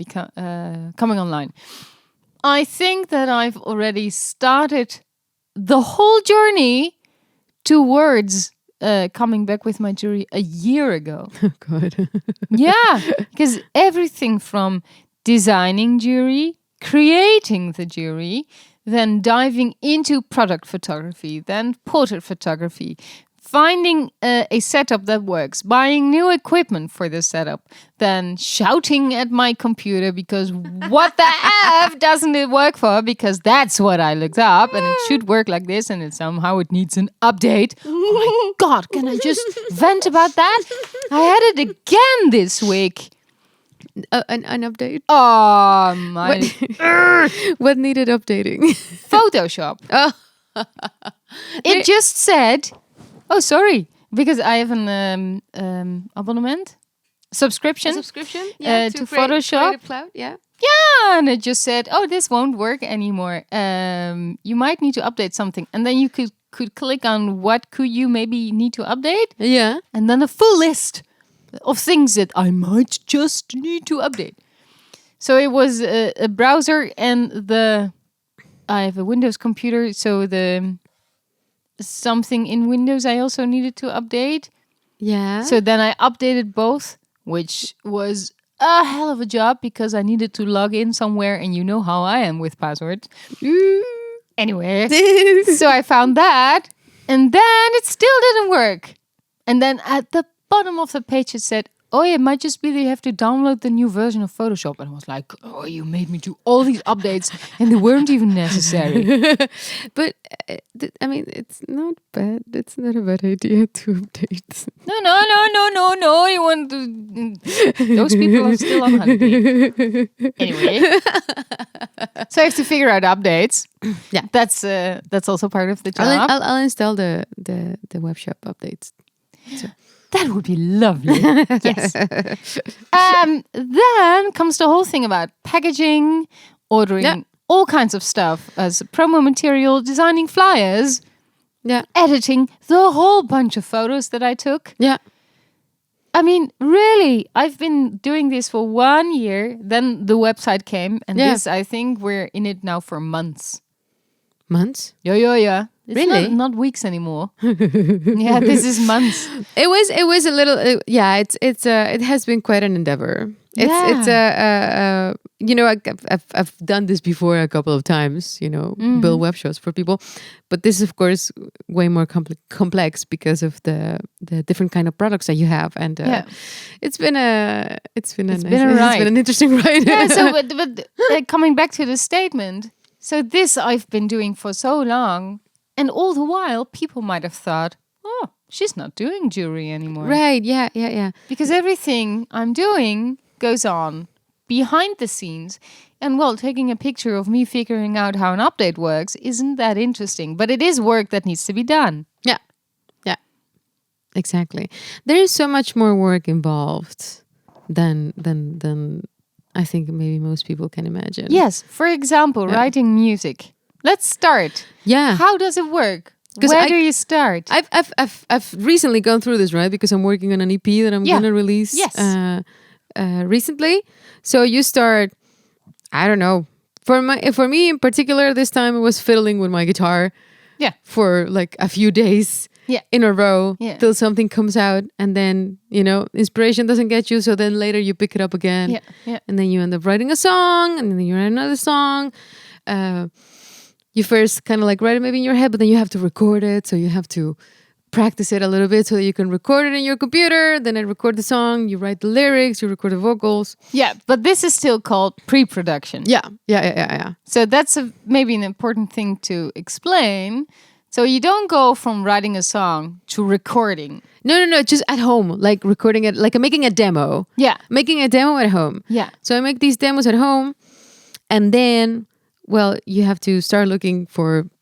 Speaker 2: coming online. I think that I've already started the whole journey towards coming back with my jewelry a year ago.
Speaker 1: Oh God.
Speaker 2: Yeah, because everything from designing jewelry, creating the jewelry, then diving into product photography, then portrait photography, finding a setup that works, buying new equipment for the setup, then shouting at my computer because what the F doesn't it work for? Because that's what I looked up and it should work like this and it needs an update. Oh my God, can I just vent about that? I had it again this week.
Speaker 1: An update.
Speaker 2: Oh my!
Speaker 1: What needed updating?
Speaker 2: Photoshop.
Speaker 1: Oh,
Speaker 2: It just said, "Oh, sorry," because I have an abonnement subscription.
Speaker 1: subscription.
Speaker 2: To Photoshop.
Speaker 1: Creative Cloud. Yeah.
Speaker 2: Yeah, and it just said, "Oh, this won't work anymore. You might need to update something." And then you could click on what could you maybe need to update,
Speaker 1: Yeah.
Speaker 2: and then a full list of things that I might just need to update. So it was a browser and I have a Windows computer, so the something in Windows I also needed to update.
Speaker 1: Yeah.
Speaker 2: So then I updated both, which was a hell of a job because I needed to log in somewhere, and you know how I am with passwords. Anyway, so I found that, and then it still didn't work. And then at the bottom of the page it said, "Oh, it might just be that you have to download the new version of Photoshop." And I was like, "Oh, you made me do all these updates, and they weren't even necessary."
Speaker 1: But I mean, it's not bad. It's not a bad idea to update.
Speaker 2: No. You want to? Those people are still on holiday. Anyway, so I have to figure out updates.
Speaker 1: Yeah.
Speaker 2: That's also part of the job.
Speaker 1: I'll install the web shop updates.
Speaker 2: That would be lovely. Yes. Then comes the whole thing about packaging, ordering all kinds of stuff as promo material, designing flyers, editing the whole bunch of photos that I took.
Speaker 1: Yeah.
Speaker 2: I mean, really, I've been doing this for 1 year. Then the website came, and this, I think we're in it now for months.
Speaker 1: Months?
Speaker 2: Yeah. It's
Speaker 1: Really?
Speaker 2: not weeks anymore. Yeah, this is months.
Speaker 1: It was a little. It has been quite an endeavor. It's I've done this before a couple of times. Build web shops for people, but this is of course way more complex because of the different kind of products that you have, and it's been an interesting ride.
Speaker 2: Yeah. So, but coming back to the statement. So this I've been doing for so long, and all the while people might have thought, "Oh, she's not doing jewelry anymore."
Speaker 1: Right? Yeah.
Speaker 2: Because everything I'm doing goes on behind the scenes. And well, taking a picture of me figuring out how an update works isn't that interesting, but it is work that needs to be done.
Speaker 1: Yeah. Exactly. There is so much more work involved than I think maybe most people can imagine.
Speaker 2: Yes. For example, writing music. Let's start.
Speaker 1: Yeah.
Speaker 2: How does it work? Where do you start?
Speaker 1: I've recently gone through this, right? Because I'm working on an EP that I'm gonna release recently. So you start, I don't know. For me in particular, this time it was fiddling with my guitar.
Speaker 2: Yeah.
Speaker 1: For like a few days.
Speaker 2: Yeah.
Speaker 1: In a row till
Speaker 2: Yeah.
Speaker 1: something comes out, and then inspiration doesn't get you, so then later you pick it up again.
Speaker 2: Yeah.
Speaker 1: And then you end up writing a song, and then you write another song. You first kind of like write it maybe in your head, but then you have to record it, so you have to practice it a little bit so that you can record it in your computer. Then I record the song, you write the lyrics, you record the vocals.
Speaker 2: Yeah, but this is still called pre-production.
Speaker 1: Yeah.
Speaker 2: So that's maybe an important thing to explain. So you don't go from writing a song to recording.
Speaker 1: No, just at home, like recording it, like making a demo.
Speaker 2: Yeah.
Speaker 1: Making a demo at home.
Speaker 2: Yeah.
Speaker 1: So I make these demos at home, and then, well, you have to start looking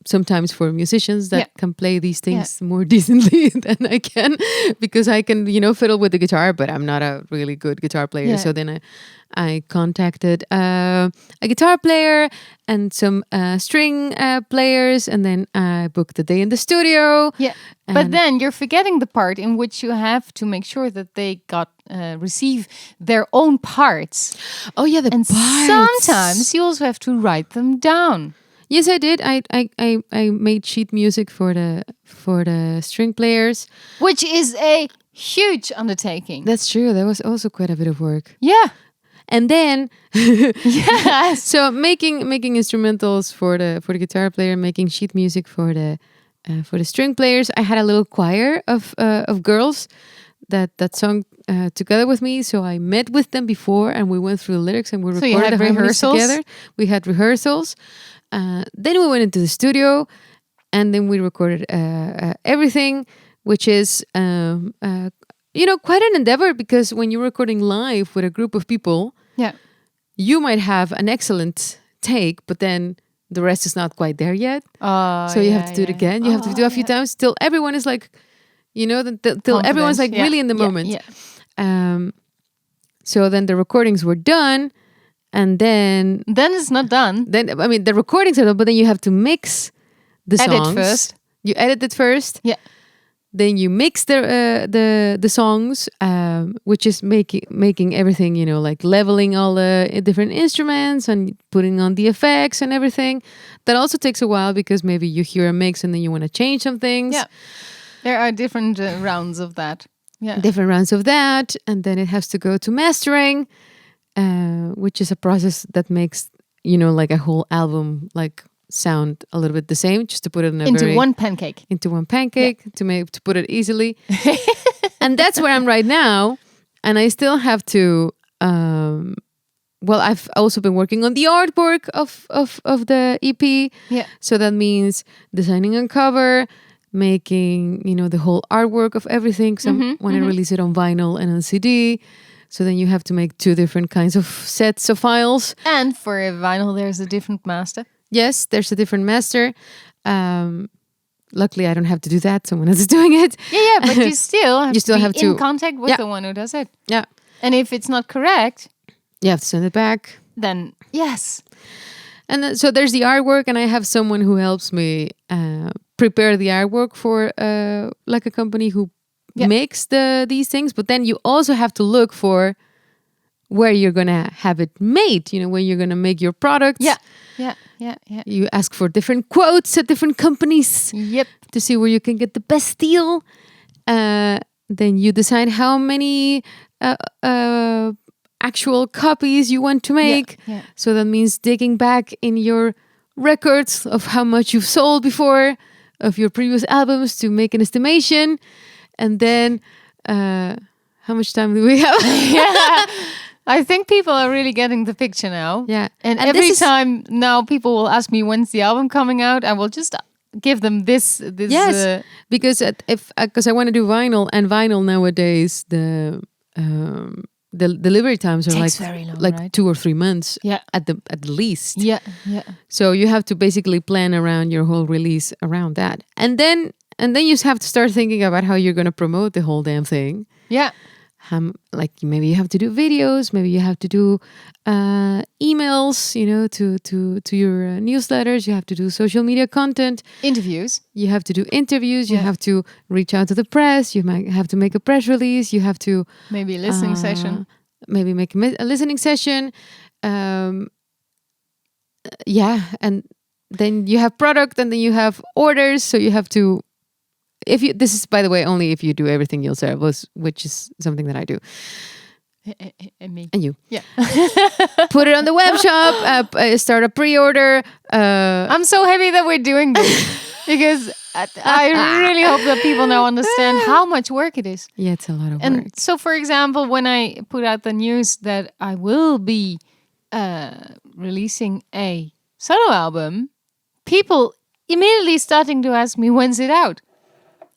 Speaker 1: sometimes for musicians that can play these things more decently than I can, because I can, fiddle with the guitar, but I'm not a really good guitar player.
Speaker 2: Yeah.
Speaker 1: So then I contacted a guitar player and some string players, and then I booked a day in the studio.
Speaker 2: Yeah. But then you're forgetting the part in which you have to make sure that they receive their own parts.
Speaker 1: Oh yeah, the
Speaker 2: And
Speaker 1: parts.
Speaker 2: sometimes you also have to write them down.
Speaker 1: Yes, I did. I made sheet music for the string players.
Speaker 2: Which is a huge undertaking.
Speaker 1: That's true. That was also quite a bit of work.
Speaker 2: Yeah.
Speaker 1: And then
Speaker 2: Yes.
Speaker 1: so making instrumentals for the guitar player, making sheet music for the string players. I had a little choir of girls that sung together with me. So I met with them before, and we went through the lyrics, and we
Speaker 2: So
Speaker 1: recorded
Speaker 2: you had
Speaker 1: the harmonies
Speaker 2: rehearsals?
Speaker 1: together. We had rehearsals. Then we went into the studio, and then we recorded everything, which is quite an endeavor, because when you're recording live with a group of people,
Speaker 2: Yeah.
Speaker 1: you might have an excellent take, but then the rest is not quite there yet. So you have to do it again. You have to do a few times till everyone is like, till everyone's like really in the moment.
Speaker 2: Yeah.
Speaker 1: So then the recordings were done, and then
Speaker 2: it's not done.
Speaker 1: then I mean the recordings are done, but then you have to mix the
Speaker 2: Edit
Speaker 1: songs
Speaker 2: first.
Speaker 1: You edit it first.
Speaker 2: Yeah.
Speaker 1: Then you mix the songs, which is making everything, like leveling all the different instruments and putting on the effects and everything. That also takes a while because maybe you hear a mix and then you want to change some things.
Speaker 2: Yeah. There are different rounds of that. Yeah.
Speaker 1: Different rounds of that, and then it has to go to mastering, which is a process that makes like a whole album like sound a little bit the same, just to put it in
Speaker 2: into one pancake
Speaker 1: to put it easily. And that's where I'm right now, and I still have to I've also been working on the artwork of the EP.
Speaker 2: Yeah.
Speaker 1: So that means designing a cover, making the whole artwork of everything. So when I release it on vinyl and on CD, so then you have to make 2 different kinds of sets of files.
Speaker 2: And for a vinyl, there's a different master.
Speaker 1: Yes, there's a different master. Luckily, I don't have to do that. Someone else is doing it.
Speaker 2: Yeah, but you still have to be in
Speaker 1: to
Speaker 2: contact with the one who does it.
Speaker 1: Yeah.
Speaker 2: And if it's not correct,
Speaker 1: you have to send it back.
Speaker 2: Then yes.
Speaker 1: And then, so there's the artwork, and I have someone who helps me prepare the artwork for like a company who makes these things. But then you also have to look for where you're gonna have it made. Where you're gonna make your products.
Speaker 2: Yeah.
Speaker 1: You ask for different quotes at different companies.
Speaker 2: Yep.
Speaker 1: To see where you can get the best deal. Then you decide how many actual copies you want to make.
Speaker 2: Yeah.
Speaker 1: So that means digging back in your records of how much you've sold before of your previous albums to make an estimation. And then how much time do we have?
Speaker 2: Yeah. I think people are really getting the picture now.
Speaker 1: Yeah.
Speaker 2: And every time now people will ask me when's the album coming out, I will just give them this.
Speaker 1: Yes, because because I want to do vinyl, and vinyl nowadays the delivery times are
Speaker 2: takes very long, right?
Speaker 1: 2 or 3 months.
Speaker 2: Yeah.
Speaker 1: at the least.
Speaker 2: Yeah.
Speaker 1: So you have to basically plan around your whole release around that, and then you have to start thinking about how you're going to promote the whole damn thing.
Speaker 2: Yeah.
Speaker 1: Like maybe you have to do videos, maybe you have to do emails, to your newsletters. You have to do social media content,
Speaker 2: interviews.
Speaker 1: You have to do interviews. You have to reach out to the press. You might have to make a press release. You have to
Speaker 2: maybe a listening session.
Speaker 1: Maybe make a listening session. And then you have product, and then you have orders. So you have to. This is, by the way, only if you do everything yourself, which is something that I do.
Speaker 2: And me.
Speaker 1: And you.
Speaker 2: Yeah.
Speaker 1: Put it on the web shop, start a pre-order.
Speaker 2: I'm so happy that we're doing this because I really hope that people now understand how much work it is.
Speaker 1: Yeah, it's a lot of work.
Speaker 2: And so, for example, when I put out the news that I will be releasing a solo album, people immediately starting to ask me, when's it out?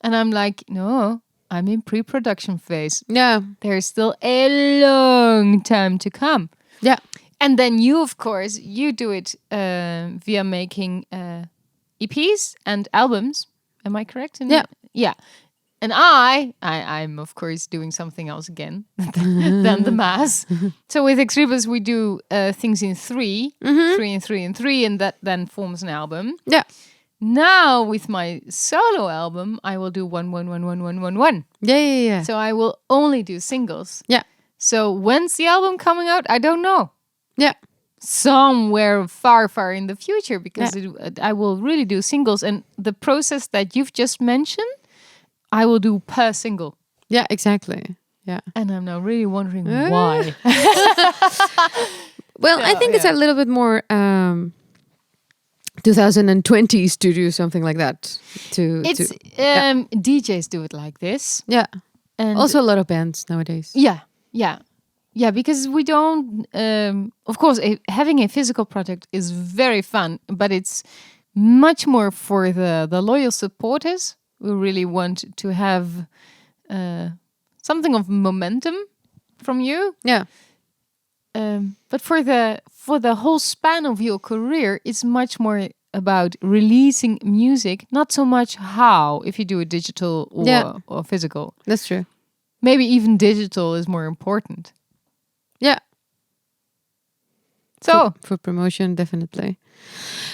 Speaker 2: And I'm like, no, I'm in pre-production phase.
Speaker 1: Yeah.
Speaker 2: There's still a long time to come.
Speaker 1: Yeah.
Speaker 2: And then you, of course, you do it via making EPs and albums. Am I correct?
Speaker 1: Yeah.
Speaker 2: Yeah. And I'm of course doing something else again than the mass. So with Extribus, we do things in 3, 3 and 3 and 3, and that then forms an album.
Speaker 1: Yeah.
Speaker 2: Now with my solo album, I will do 1, 1, 1, 1, 1, 1, 1.
Speaker 1: Yeah.
Speaker 2: So I will only do singles.
Speaker 1: Yeah.
Speaker 2: So when's the album coming out? I don't know.
Speaker 1: Yeah.
Speaker 2: Somewhere far, far in the future, because I will really do singles. And the process that you've just mentioned, I will do per single.
Speaker 1: Yeah, exactly. Yeah.
Speaker 2: And I'm now really wondering why.
Speaker 1: Well, I think it's a little bit more 2020s to do something like that.
Speaker 2: DJs do it like this.
Speaker 1: Yeah.
Speaker 2: And
Speaker 1: also a lot of bands nowadays.
Speaker 2: Yeah, because we don't. Of course, having a physical product is very fun, but it's much more for the loyal supporters who really want to have something of momentum from you.
Speaker 1: Yeah.
Speaker 2: But for the whole span of your career, it's much more about releasing music, not so much how, if you do it digital or physical.
Speaker 1: That's true.
Speaker 2: Maybe even digital is more important.
Speaker 1: Yeah.
Speaker 2: So
Speaker 1: for promotion, definitely.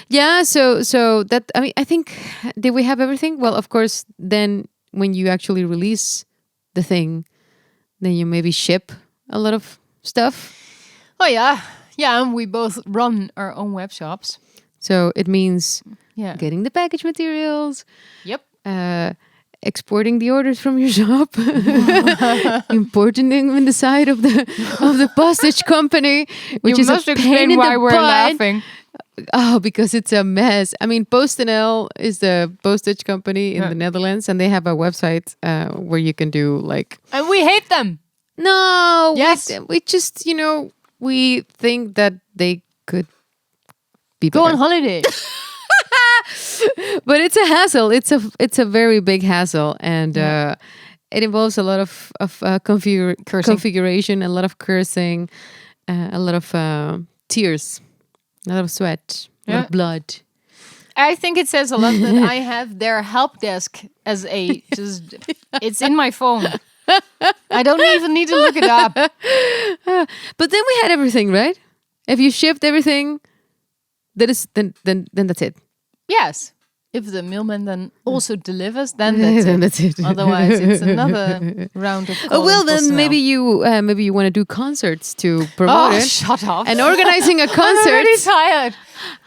Speaker 1: Yeah. So that, I mean, I think, did we have everything? Well, of course, then when you actually release the thing, then you maybe ship a lot of stuff.
Speaker 2: oh yeah, and we both run our own web shops.
Speaker 1: So it means
Speaker 2: Yeah.
Speaker 1: getting the package materials,
Speaker 2: Yep.
Speaker 1: exporting the orders from your shop, importing them in the side of the postage company, which
Speaker 2: You
Speaker 1: is
Speaker 2: must
Speaker 1: a pain
Speaker 2: explain
Speaker 1: in
Speaker 2: why
Speaker 1: the
Speaker 2: we're
Speaker 1: butt.
Speaker 2: laughing.
Speaker 1: Oh, because it's a mess. I mean, PostNL is the postage company in
Speaker 2: Yeah.
Speaker 1: the Netherlands, and they have a website where you can do like.
Speaker 2: And we hate them.
Speaker 1: No,
Speaker 2: Yes.
Speaker 1: we just we think that they could be
Speaker 2: Go
Speaker 1: better.
Speaker 2: on holiday.
Speaker 1: But it's a hassle. It's a very big hassle, and it involves a lot of configuration, a lot of cursing, a lot of tears, a lot of sweat, a lot of blood.
Speaker 2: I think it says a lot that I have their help desk as a just. It's in my phone. I don't even need to look it up.
Speaker 1: But then we had everything, right? If you shipped everything, that is then that's it.
Speaker 2: Yes. If the mailman then also delivers, then that's
Speaker 1: Then
Speaker 2: it.
Speaker 1: that's it.
Speaker 2: Otherwise, it's another round of
Speaker 1: Oh, well,
Speaker 2: calling
Speaker 1: then
Speaker 2: personnel.
Speaker 1: maybe you want to do concerts to promote
Speaker 2: Oh,
Speaker 1: it.
Speaker 2: shut up.
Speaker 1: And organizing a
Speaker 2: I'm
Speaker 1: concert.
Speaker 2: already tired.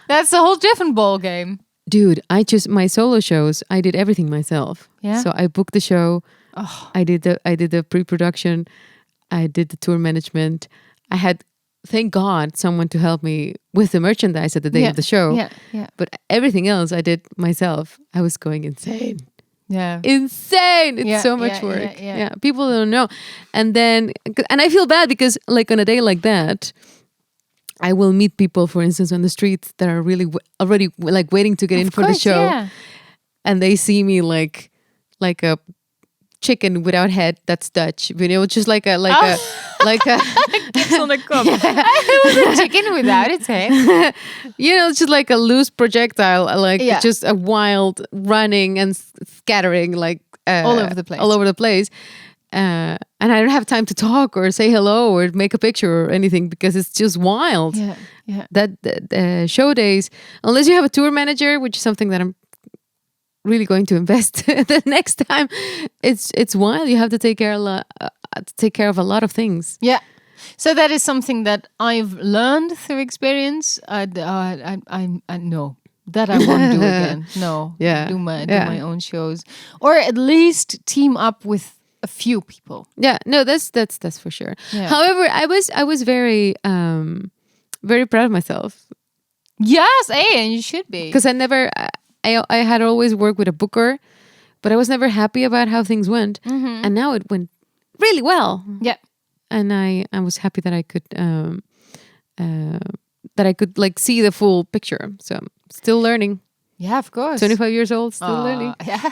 Speaker 2: That's a whole different ball game.
Speaker 1: Dude, my solo shows, I did everything myself.
Speaker 2: Yeah?
Speaker 1: So I booked the show.
Speaker 2: Oh.
Speaker 1: I did the pre-production. I did the tour management. I had, thank God, someone to help me with the merchandise at the day of the show.
Speaker 2: Yeah.
Speaker 1: But everything else I did myself. I was going insane.
Speaker 2: Yeah.
Speaker 1: Insane. It's so much work. Yeah. People don't know. And I feel bad because like on a day like that, I will meet people, for instance, on the street that are really already like waiting to get in for the show.
Speaker 2: Yeah.
Speaker 1: And they see me like a chicken without head that's Dutch. Just like a
Speaker 2: It's on the cup. It was a chicken without its head.
Speaker 1: it's just like a loose projectile, like just a wild running and scattering like
Speaker 2: All over the place.
Speaker 1: All over the place. And I don't have time to talk or say hello or make a picture or anything because it's just wild.
Speaker 2: Yeah.
Speaker 1: That show days, unless you have a tour manager, which is something that I'm really going to invest the next time, it's wild. You have to take care of a lot of things.
Speaker 2: Yeah. So that is something that I've learned through experience. I know that I won't do again. No.
Speaker 1: Yeah.
Speaker 2: Do my own shows, or at least team up with a few people.
Speaker 1: Yeah. No, that's for sure.
Speaker 2: Yeah.
Speaker 1: However, I was very very proud of myself.
Speaker 2: Yes, and you should be.
Speaker 1: Because I had always worked with a booker, but I was never happy about how things went.
Speaker 2: Mm-hmm.
Speaker 1: And now it went really well.
Speaker 2: Yeah.
Speaker 1: And I was happy that I could like see the full picture. So I'm still learning.
Speaker 2: Yeah, of course.
Speaker 1: 25 years old, still learning.
Speaker 2: Yeah.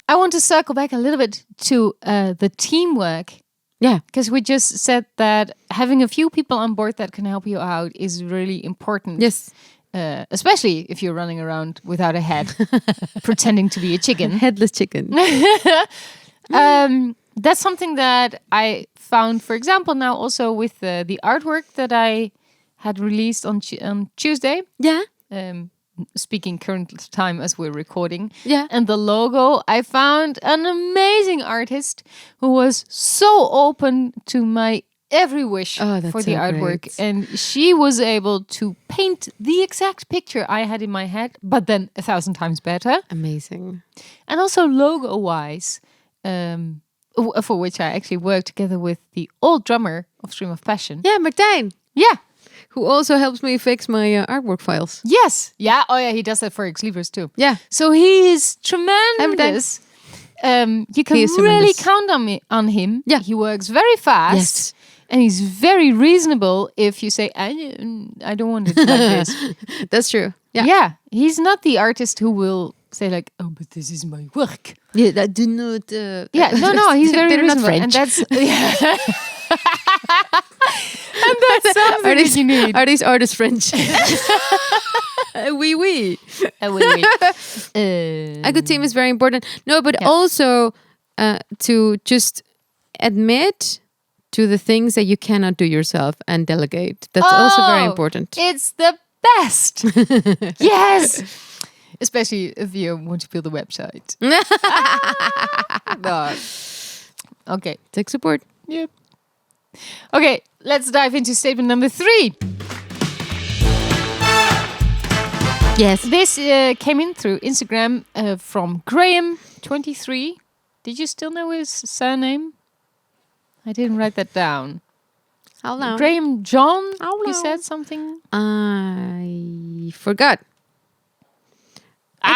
Speaker 2: I want to circle back a little bit to the teamwork.
Speaker 1: Yeah.
Speaker 2: Because we just said that having a few people on board that can help you out is really important.
Speaker 1: Yes.
Speaker 2: Especially if you're running around without a head, pretending to be a chicken.
Speaker 1: Headless chicken.
Speaker 2: That's something that I found, for example, now also with the artwork that I had released on Tuesday.
Speaker 1: Yeah.
Speaker 2: Speaking current time as we're recording.
Speaker 1: Yeah.
Speaker 2: And the logo, I found an amazing artist who was so open to my every wish
Speaker 1: Oh, that's
Speaker 2: for the
Speaker 1: so
Speaker 2: artwork.
Speaker 1: great.
Speaker 2: And she was able to paint the exact picture I had in my head, but then 1,000 times better.
Speaker 1: Amazing.
Speaker 2: And also logo-wise, for which I actually worked together with the old drummer of Stream of Passion.
Speaker 1: Yeah, Martijn.
Speaker 2: Yeah.
Speaker 1: Who also helps me fix my artwork files.
Speaker 2: Yes. Yeah. Oh, yeah. He does that for Exlivers too.
Speaker 1: Yeah.
Speaker 2: So he is tremendous. You can
Speaker 1: He is
Speaker 2: really
Speaker 1: tremendous.
Speaker 2: count on him.
Speaker 1: Yeah.
Speaker 2: He works very fast.
Speaker 1: Yes.
Speaker 2: And he's very reasonable if you say, I don't want it like this.
Speaker 1: That's true. Yeah.
Speaker 2: Yeah. He's not the artist who will say like, oh, but this is my work.
Speaker 1: Yeah, that do not.
Speaker 2: Yeah. No, he's very
Speaker 1: they're not
Speaker 2: reasonable. And
Speaker 1: French.
Speaker 2: that's... And that's something that you need.
Speaker 1: Are these artists French? Oui, oui.
Speaker 2: Oui, oui.
Speaker 1: A good team is very important. No, but
Speaker 2: Yeah.
Speaker 1: also to just admit to the things that you cannot do yourself and delegate. That's also very
Speaker 2: Oh,
Speaker 1: important.
Speaker 2: It's the best. Yes. Especially if you want to build a website. No. Okay.
Speaker 1: Tech support.
Speaker 2: Yep. Okay, let's dive into statement number 3.
Speaker 1: Yes.
Speaker 2: This came in through Instagram from Graham23. Did you still know his surname? I didn't write that down.
Speaker 1: How long?
Speaker 2: Graham John?
Speaker 1: How
Speaker 2: You
Speaker 1: long?
Speaker 2: said something?
Speaker 1: I forgot.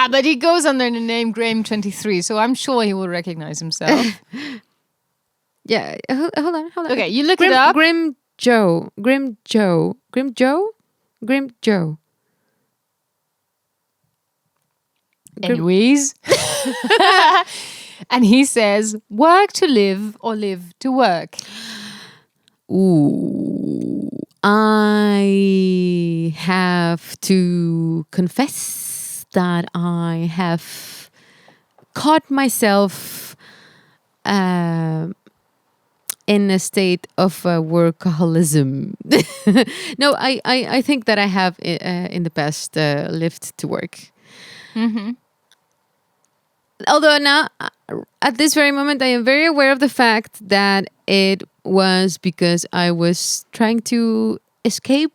Speaker 2: But he goes under the name Graham23, so I'm sure he will recognize himself.
Speaker 1: Yeah. Hold on.
Speaker 2: Okay, you look it up.
Speaker 1: Grim Joe.
Speaker 2: Anyways. And he says, work to live or live to work.
Speaker 1: Ooh. I have to confess that I have caught myself in a state of workaholism. No, I think that I have in the past lived to work.
Speaker 2: Mm-hmm.
Speaker 1: Although now, at this very moment, I am very aware of the fact that it was because I was trying to escape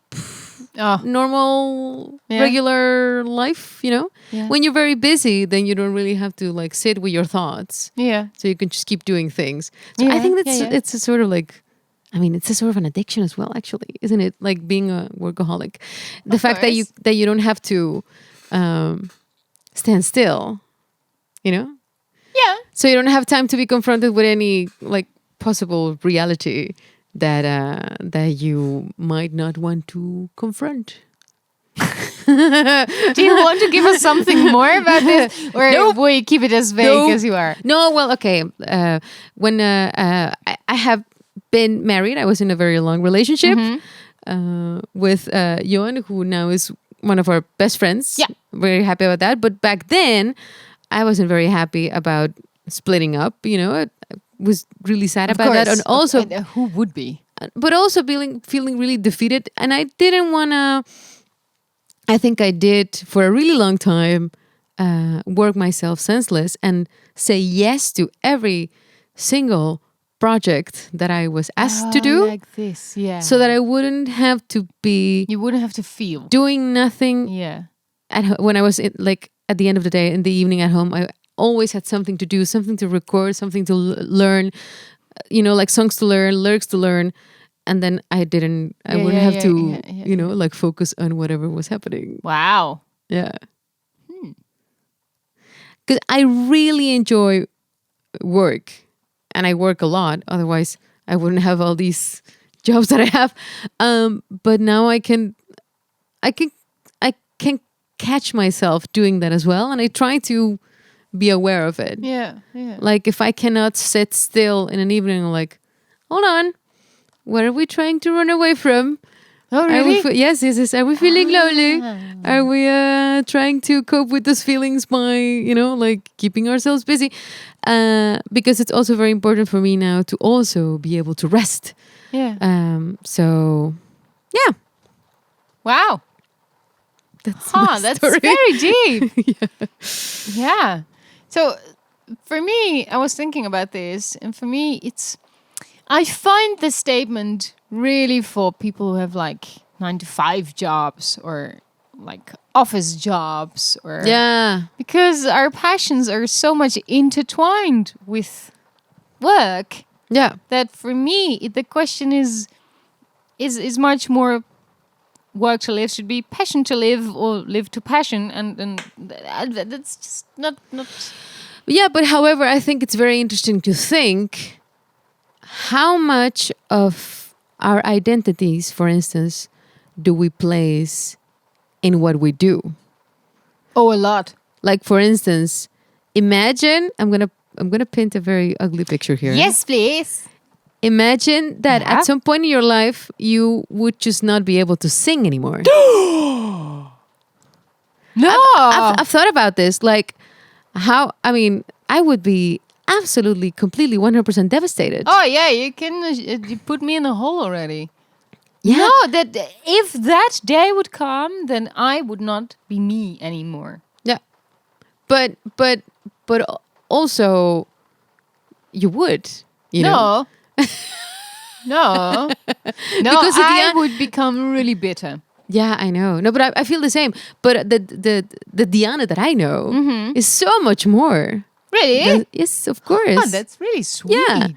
Speaker 1: normal, regular life, you know?
Speaker 2: Yeah.
Speaker 1: When you're very busy, then you don't really have to like sit with your thoughts.
Speaker 2: Yeah.
Speaker 1: So you can just keep doing things. So I think that's it's a sort of like, I mean, it's a sort of an addiction as well, actually, isn't it? Like being a workaholic, the fact that you don't have to stand still, you know.
Speaker 2: Yeah.
Speaker 1: So you don't have time to be confronted with any like possible reality that that you might not want to confront.
Speaker 2: Do you want to give us something more about this? Or will you keep it as vague as you are?
Speaker 1: No, well, okay. When I have been married, I was in a very long relationship with Johan, who now is one of our best friends.
Speaker 2: Yeah.
Speaker 1: Very happy about that. But back then, I wasn't very happy about splitting up. You know, I was really sad about that. And also,
Speaker 2: who would be?
Speaker 1: But also feeling really defeated. And I didn't want to, I think I did for a really long time, work myself senseless and say yes to every single project that I was asked to do.
Speaker 2: Like this, yeah.
Speaker 1: So that I wouldn't have to be...
Speaker 2: You wouldn't have to feel.
Speaker 1: Doing nothing.
Speaker 2: Yeah.
Speaker 1: When I was like at the end of the day, in the evening at home, I always had something to do, something to record, something to learn, you know, like songs to learn, lyrics to learn. And then I wouldn't have to, you know, like focus on whatever was happening.
Speaker 2: Wow.
Speaker 1: Yeah. Because I really enjoy work and I work a lot. Otherwise, I wouldn't have all these jobs that I have. But now I can catch myself doing that as well. And I try to be aware of it.
Speaker 2: Yeah.
Speaker 1: Like if I cannot sit still in an evening, like, hold on, what are we trying to run away from?
Speaker 2: Oh, really?
Speaker 1: Yes. Are we feeling lonely? Are we trying to cope with those feelings by, you know, like keeping ourselves busy? Because it's also very important for me now to also be able to rest.
Speaker 2: Yeah.
Speaker 1: So, yeah.
Speaker 2: Wow. That's
Speaker 1: story.
Speaker 2: very deep. Yeah. So for me, I was thinking about this, and for me, I find the statement really for people who have like 9-to-5 jobs or like office jobs, or because our passions are so much intertwined with work.
Speaker 1: Yeah.
Speaker 2: That for me, the question is much more. Work to live should be passion to live or live to passion, and that's just not.
Speaker 1: Yeah, but however, I think it's very interesting to think how much of our identities, for instance, do we place in what we do?
Speaker 2: Oh, a lot.
Speaker 1: Like, for instance, imagine I'm gonna paint a very ugly picture here.
Speaker 2: Yes, please.
Speaker 1: imagine that
Speaker 2: Yeah.
Speaker 1: at some point in your life, you would just not be able to sing anymore.
Speaker 2: No.
Speaker 1: I've thought about this. Like, I would be absolutely, completely, 100% devastated.
Speaker 2: Oh yeah, you can. You put me in a hole already.
Speaker 1: Yeah.
Speaker 2: No, that if that day would come, then I would not be me anymore.
Speaker 1: Yeah. But also, you would. You know?
Speaker 2: No. No. No,
Speaker 1: Because at the
Speaker 2: I
Speaker 1: end-
Speaker 2: would become really bitter.
Speaker 1: Yeah, I know. No, but I feel the same. But the Diana that I know is so much more.
Speaker 2: Really?
Speaker 1: Yes, of course.
Speaker 2: Oh, that's really sweet.
Speaker 1: Yeah.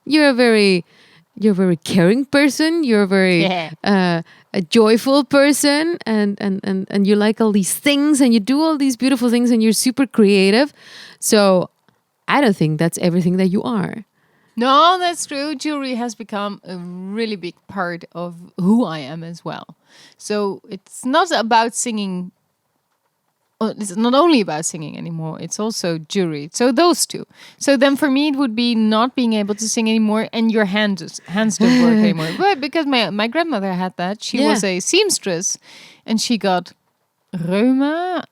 Speaker 1: You're a very caring person. You're a very
Speaker 2: Yeah.
Speaker 1: a joyful person, and you like all these things, and you do all these beautiful things, and you're super creative. So I don't think that's everything that you are.
Speaker 2: No, that's true. Jewelry has become a really big part of who I am as well. So it's not about singing. It's not only about singing anymore. It's also jewelry. So those two. So then for me, it would be not being able to sing anymore and your hands don't work anymore. But because my grandmother had that. She was a seamstress and she got reuma.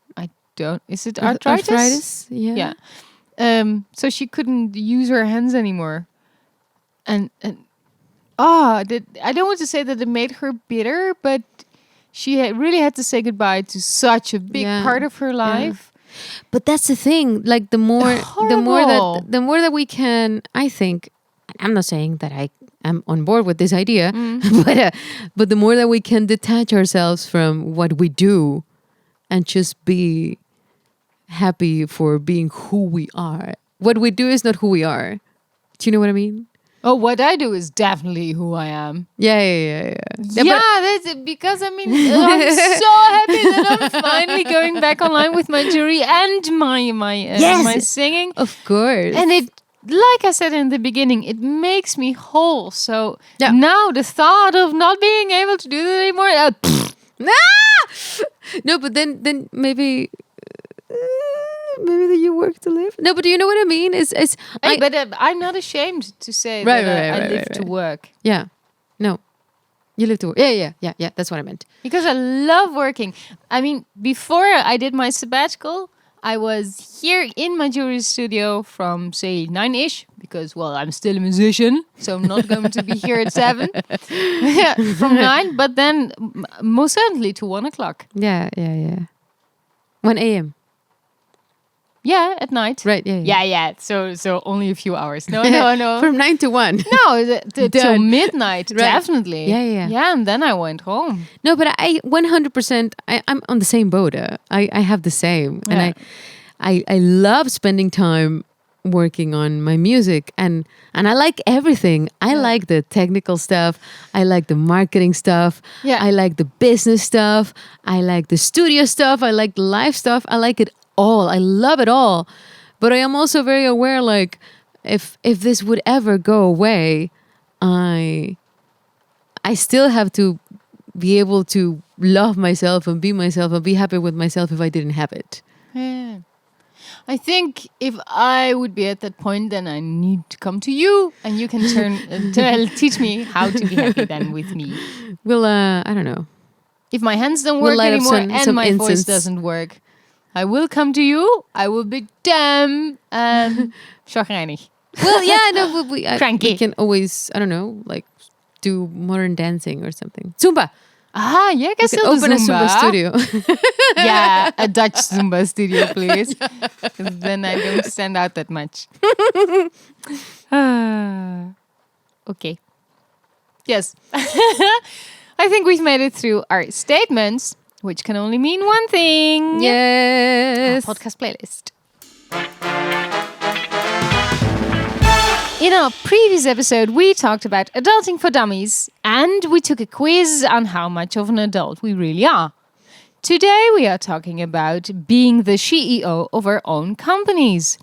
Speaker 2: Is it arthritis?
Speaker 1: Yeah.
Speaker 2: Yeah. So she couldn't use her hands anymore. And I don't want to say that it made her bitter, but she really had to say goodbye to such a big part of her life.
Speaker 1: But that's the thing. Like the more that we can, I think. I'm not saying that I am on board with this idea, but the more that we can detach ourselves from what we do, and just be happy for being who we are. What we do is not who we are. Do you know what I mean?
Speaker 2: Oh, what I do is definitely who I am.
Speaker 1: Yeah.
Speaker 2: Yeah, that's it, because I'm so happy that I'm finally going back online with my jewelry and my singing.
Speaker 1: Of course.
Speaker 2: And it, like I said in the beginning, it makes me whole. So
Speaker 1: Yeah.
Speaker 2: now the thought of not being able to do that anymore,
Speaker 1: No, but then maybe that you work to live. No, but do you know what I mean?
Speaker 2: but I'm not ashamed to say that I live to work.
Speaker 1: Yeah. No. You live to work. Yeah. That's what I meant.
Speaker 2: Because I love working. I mean, before I did my sabbatical, I was here in my jewelry studio from, say, 9-ish. Because, well, I'm still a musician. So I'm not going to be here at 7. From 9. But then most certainly to 1 o'clock.
Speaker 1: Yeah. 1 a.m.
Speaker 2: Yeah, at night.
Speaker 1: Right, yeah.
Speaker 2: Yeah. So only a few hours. No.
Speaker 1: From 9 to 1.
Speaker 2: No, till midnight,
Speaker 1: Right.
Speaker 2: definitely.
Speaker 1: Yeah.
Speaker 2: Yeah, and then I went home.
Speaker 1: No, but I 100%, I'm on the same boat. I have the same.
Speaker 2: Yeah.
Speaker 1: And I love spending time working on my music, and I like everything. I like the technical stuff. I like the marketing stuff.
Speaker 2: Yeah.
Speaker 1: I like the business stuff. I like the studio stuff. I like the live stuff. I like it all. I love it all. But I am also very aware, like, if this would ever go away, I still have to be able to love myself and be happy with myself if I didn't have it.
Speaker 2: Yeah. I think if I would be at that point, then I need to come to you, and you can teach me how to be happy then with me.
Speaker 1: Well, I don't know.
Speaker 2: If my hands don't
Speaker 1: We'll
Speaker 2: work
Speaker 1: light up
Speaker 2: anymore
Speaker 1: some
Speaker 2: and my voice
Speaker 1: incense.
Speaker 2: doesn't work, I will come to you. I will be damn chagrijnig.
Speaker 1: Well, yeah, no, but we
Speaker 2: Cranky.
Speaker 1: can always, I don't know, like do modern dancing or something. Zumba.
Speaker 2: Ah, yeah, I can
Speaker 1: We can
Speaker 2: still
Speaker 1: open
Speaker 2: do
Speaker 1: a Zumba studio.
Speaker 2: Yeah, a Dutch Zumba studio, please. 'Cause then I don't stand out that much. Okay. Yes. I think we've made it through our statements, which can only mean one thing.
Speaker 1: Yes.
Speaker 2: Our podcast playlist. In our previous episode, we talked about adulting for dummies, and we took a quiz on how much of an adult we really are. Today, we are talking about being the CEO of our own companies.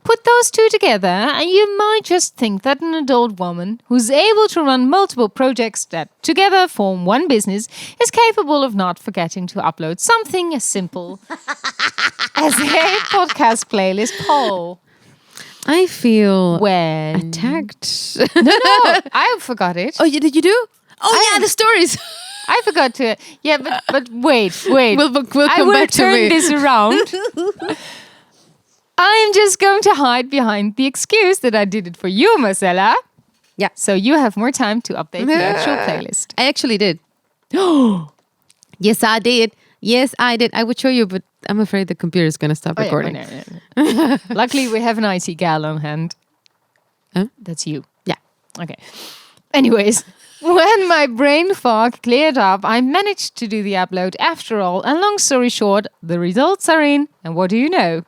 Speaker 2: Put those two together, and you might just think that an adult woman who's able to run multiple projects that together form one business is capable of not forgetting to upload something as simple as a podcast playlist poll.
Speaker 1: I feel
Speaker 2: when
Speaker 1: attacked.
Speaker 2: no, I forgot it.
Speaker 1: Oh, did you do? Oh, yeah, the stories.
Speaker 2: I forgot to. Yeah, but wait.
Speaker 1: We'll
Speaker 2: I
Speaker 1: come
Speaker 2: will
Speaker 1: back to
Speaker 2: turn
Speaker 1: me.
Speaker 2: this around. I'm just going to hide behind the excuse that I did it for you, Marcella.
Speaker 1: Yeah.
Speaker 2: So you have more time to update the actual playlist.
Speaker 1: I actually did. Yes, I did. Yes, I did. I would show you, but I'm afraid the computer is going to stop recording.
Speaker 2: No. Luckily, we have an IT gal on hand.
Speaker 1: Huh?
Speaker 2: That's you.
Speaker 1: Yeah.
Speaker 2: Okay. Anyways, when my brain fog cleared up, I managed to do the upload after all. And long story short, the results are in. And what do you know?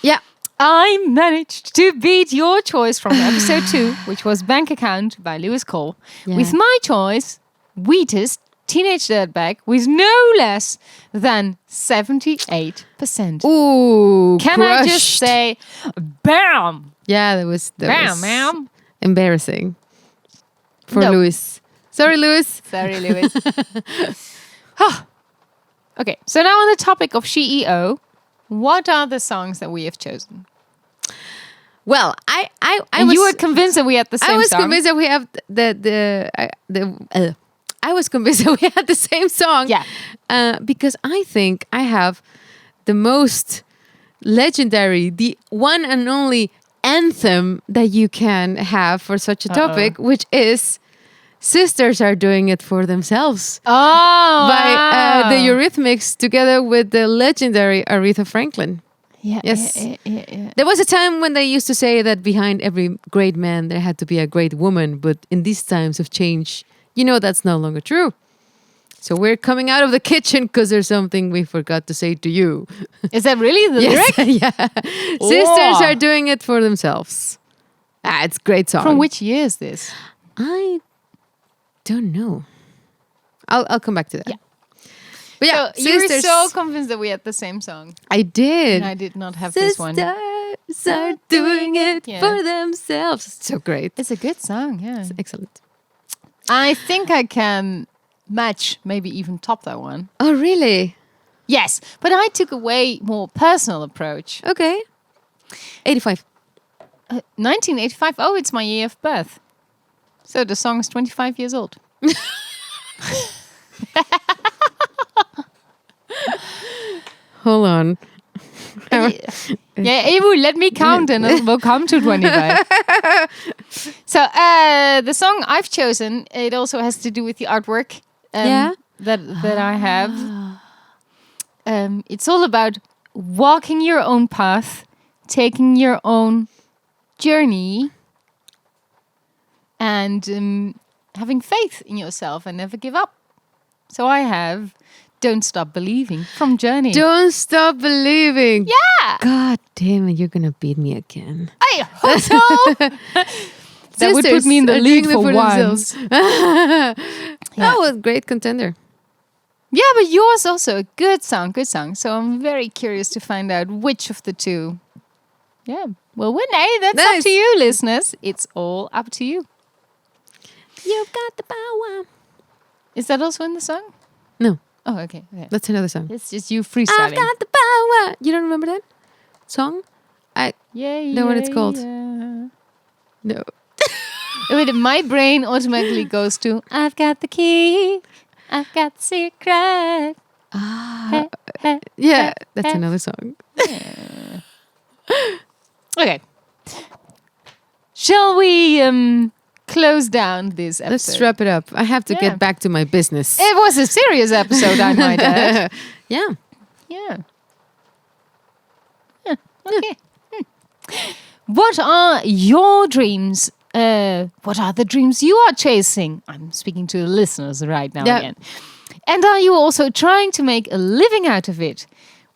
Speaker 1: Yeah.
Speaker 2: I managed to beat your choice from episode 2, which was Bank Account by Lewis Cole,
Speaker 1: Yeah.
Speaker 2: with my choice, Wheatest Teenage Dirtbag, with no less than 78%.
Speaker 1: Ooh,
Speaker 2: Can I just
Speaker 1: crushed.
Speaker 2: say, bam!
Speaker 1: Yeah, that was
Speaker 2: Bam, ma'am.
Speaker 1: embarrassing for
Speaker 2: No.
Speaker 1: Louis. Sorry, Louis.
Speaker 2: Sorry, Lewis. Okay, so now on the topic of SheEO, what are the songs that we have chosen?
Speaker 1: Well, I
Speaker 2: And
Speaker 1: was
Speaker 2: you were convinced that we had the same
Speaker 1: I was
Speaker 2: song.
Speaker 1: convinced that we have I was convinced that we had the same song.
Speaker 2: Yeah.
Speaker 1: Because I think I have the most legendary, the one and only anthem that you can have for such a topic, which is "Sisters Are Doing It for Themselves"
Speaker 2: Oh,
Speaker 1: by
Speaker 2: wow.
Speaker 1: the Eurythmics together with the legendary Aretha Franklin.
Speaker 2: Yeah,
Speaker 1: Yes.
Speaker 2: yeah.
Speaker 1: There was a time when they used to say that behind every great man there had to be a great woman, but in these times of change, that's no longer true. So we're coming out of the kitchen because there's something we forgot to say to you.
Speaker 2: Is that really the lyric?
Speaker 1: Yeah. Sisters are doing it for themselves. It's a great song.
Speaker 2: From which year is this?
Speaker 1: I don't know. I'll come back to that.
Speaker 2: Yeah.
Speaker 1: But yeah,
Speaker 2: So you were
Speaker 1: sisters.
Speaker 2: so convinced that we had the same song.
Speaker 1: I did.
Speaker 2: And I did not have this one.
Speaker 1: Sisters are doing it
Speaker 2: Yeah.
Speaker 1: for themselves. It's so great.
Speaker 2: It's a good song, yeah.
Speaker 1: Excellent.
Speaker 2: I think I can match, maybe even top that one.
Speaker 1: Oh, really?
Speaker 2: Yes, but I took a way more personal approach.
Speaker 1: Okay. 85.
Speaker 2: 1985, oh, it's my year of birth. So the song is 25 years old.
Speaker 1: Hold on.
Speaker 2: Yeah, Evu, let me count and we'll come to 25. So the song I've chosen, it also has to do with the artwork that I have. It's all about walking your own path, taking your own journey, and having faith in yourself and never give up. So I have Don't Stop Believing from Journey.
Speaker 1: Don't Stop Believing.
Speaker 2: Yeah!
Speaker 1: God damn it, you're going to beat me again.
Speaker 2: I hope so! That would put me in the lead for once.
Speaker 1: Oh, a great contender.
Speaker 2: Yeah, but yours also a good song. So I'm very curious to find out which of the two. Yeah, well, win, eh? That's up
Speaker 1: Nice.
Speaker 2: to you, listeners. It's all up to you.
Speaker 1: You've got the power.
Speaker 2: Is that also in the song?
Speaker 1: No,
Speaker 2: Oh, okay.
Speaker 1: that's another song.
Speaker 2: It's just you
Speaker 1: I've
Speaker 2: freestyling.
Speaker 1: got the power. You don't remember that song?
Speaker 2: Yeah,
Speaker 1: know what it's called.
Speaker 2: Yeah.
Speaker 1: No.
Speaker 2: Wait, my brain automatically goes to I've got the key. I've got the secret.
Speaker 1: Yeah, that's another song.
Speaker 2: Okay. Shall we close down this episode?
Speaker 1: Let's wrap it up. I have to
Speaker 2: Yeah.
Speaker 1: get back to my business.
Speaker 2: It was a serious episode, I might add.
Speaker 1: Yeah.
Speaker 2: Yeah. Okay. What are your dreams? What are the dreams you are chasing? I'm speaking to the listeners right now
Speaker 1: Yeah.
Speaker 2: again. And are you also trying to make a living out of it?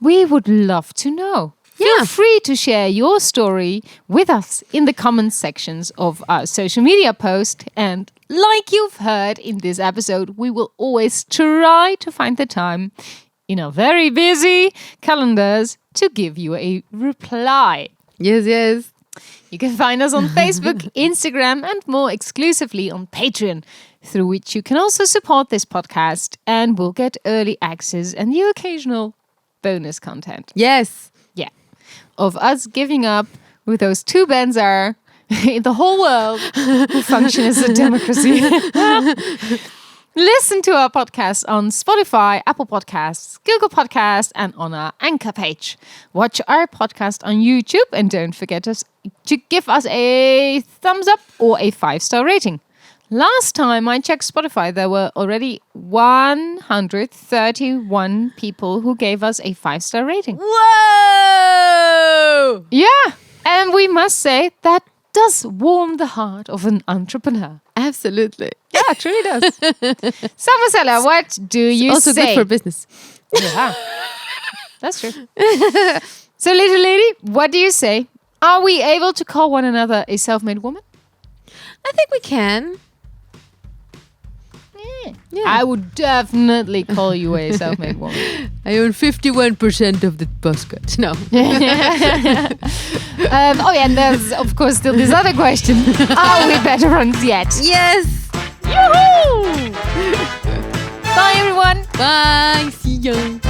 Speaker 2: We would love to know. Feel
Speaker 1: Yeah.
Speaker 2: free to share your story with us in the comment sections of our social media post. And like you've heard in this episode, we will always try to find the time in our very busy calendars to give you a reply.
Speaker 1: Yes, yes.
Speaker 2: You can find us on Facebook, Instagram, and more exclusively on Patreon, through which you can also support this podcast and will get early access and the occasional bonus content.
Speaker 1: Yes.
Speaker 2: Yeah. Of us giving up with those 2 bands are in the whole world who function as a democracy. Listen to our podcast on Spotify, Apple Podcasts, Google Podcasts, and on our Anchor page. Watch our podcast on YouTube and don't forget to give us a thumbs up or a 5-star rating. Last time I checked Spotify, there were already 131 people who gave us a 5-star rating.
Speaker 1: Whoa!
Speaker 2: Yeah, and we must say that does warm the heart of an entrepreneur.
Speaker 1: Absolutely.
Speaker 2: Yeah, it truly does. So, Marcella, what do you
Speaker 1: Also
Speaker 2: say?
Speaker 1: good for business.
Speaker 2: Yeah, that's true. So, little lady, what do you say? Are we able to call one another a self-made woman?
Speaker 1: I think we can. Yeah.
Speaker 2: I would definitely call you a self-made woman.
Speaker 1: I own 51% of the postcard. No.
Speaker 2: Oh yeah, and there's of course still this other question. Are we veterans yet?
Speaker 1: Yes.
Speaker 2: Yoo-hoo! Bye everyone.
Speaker 1: Bye. See you.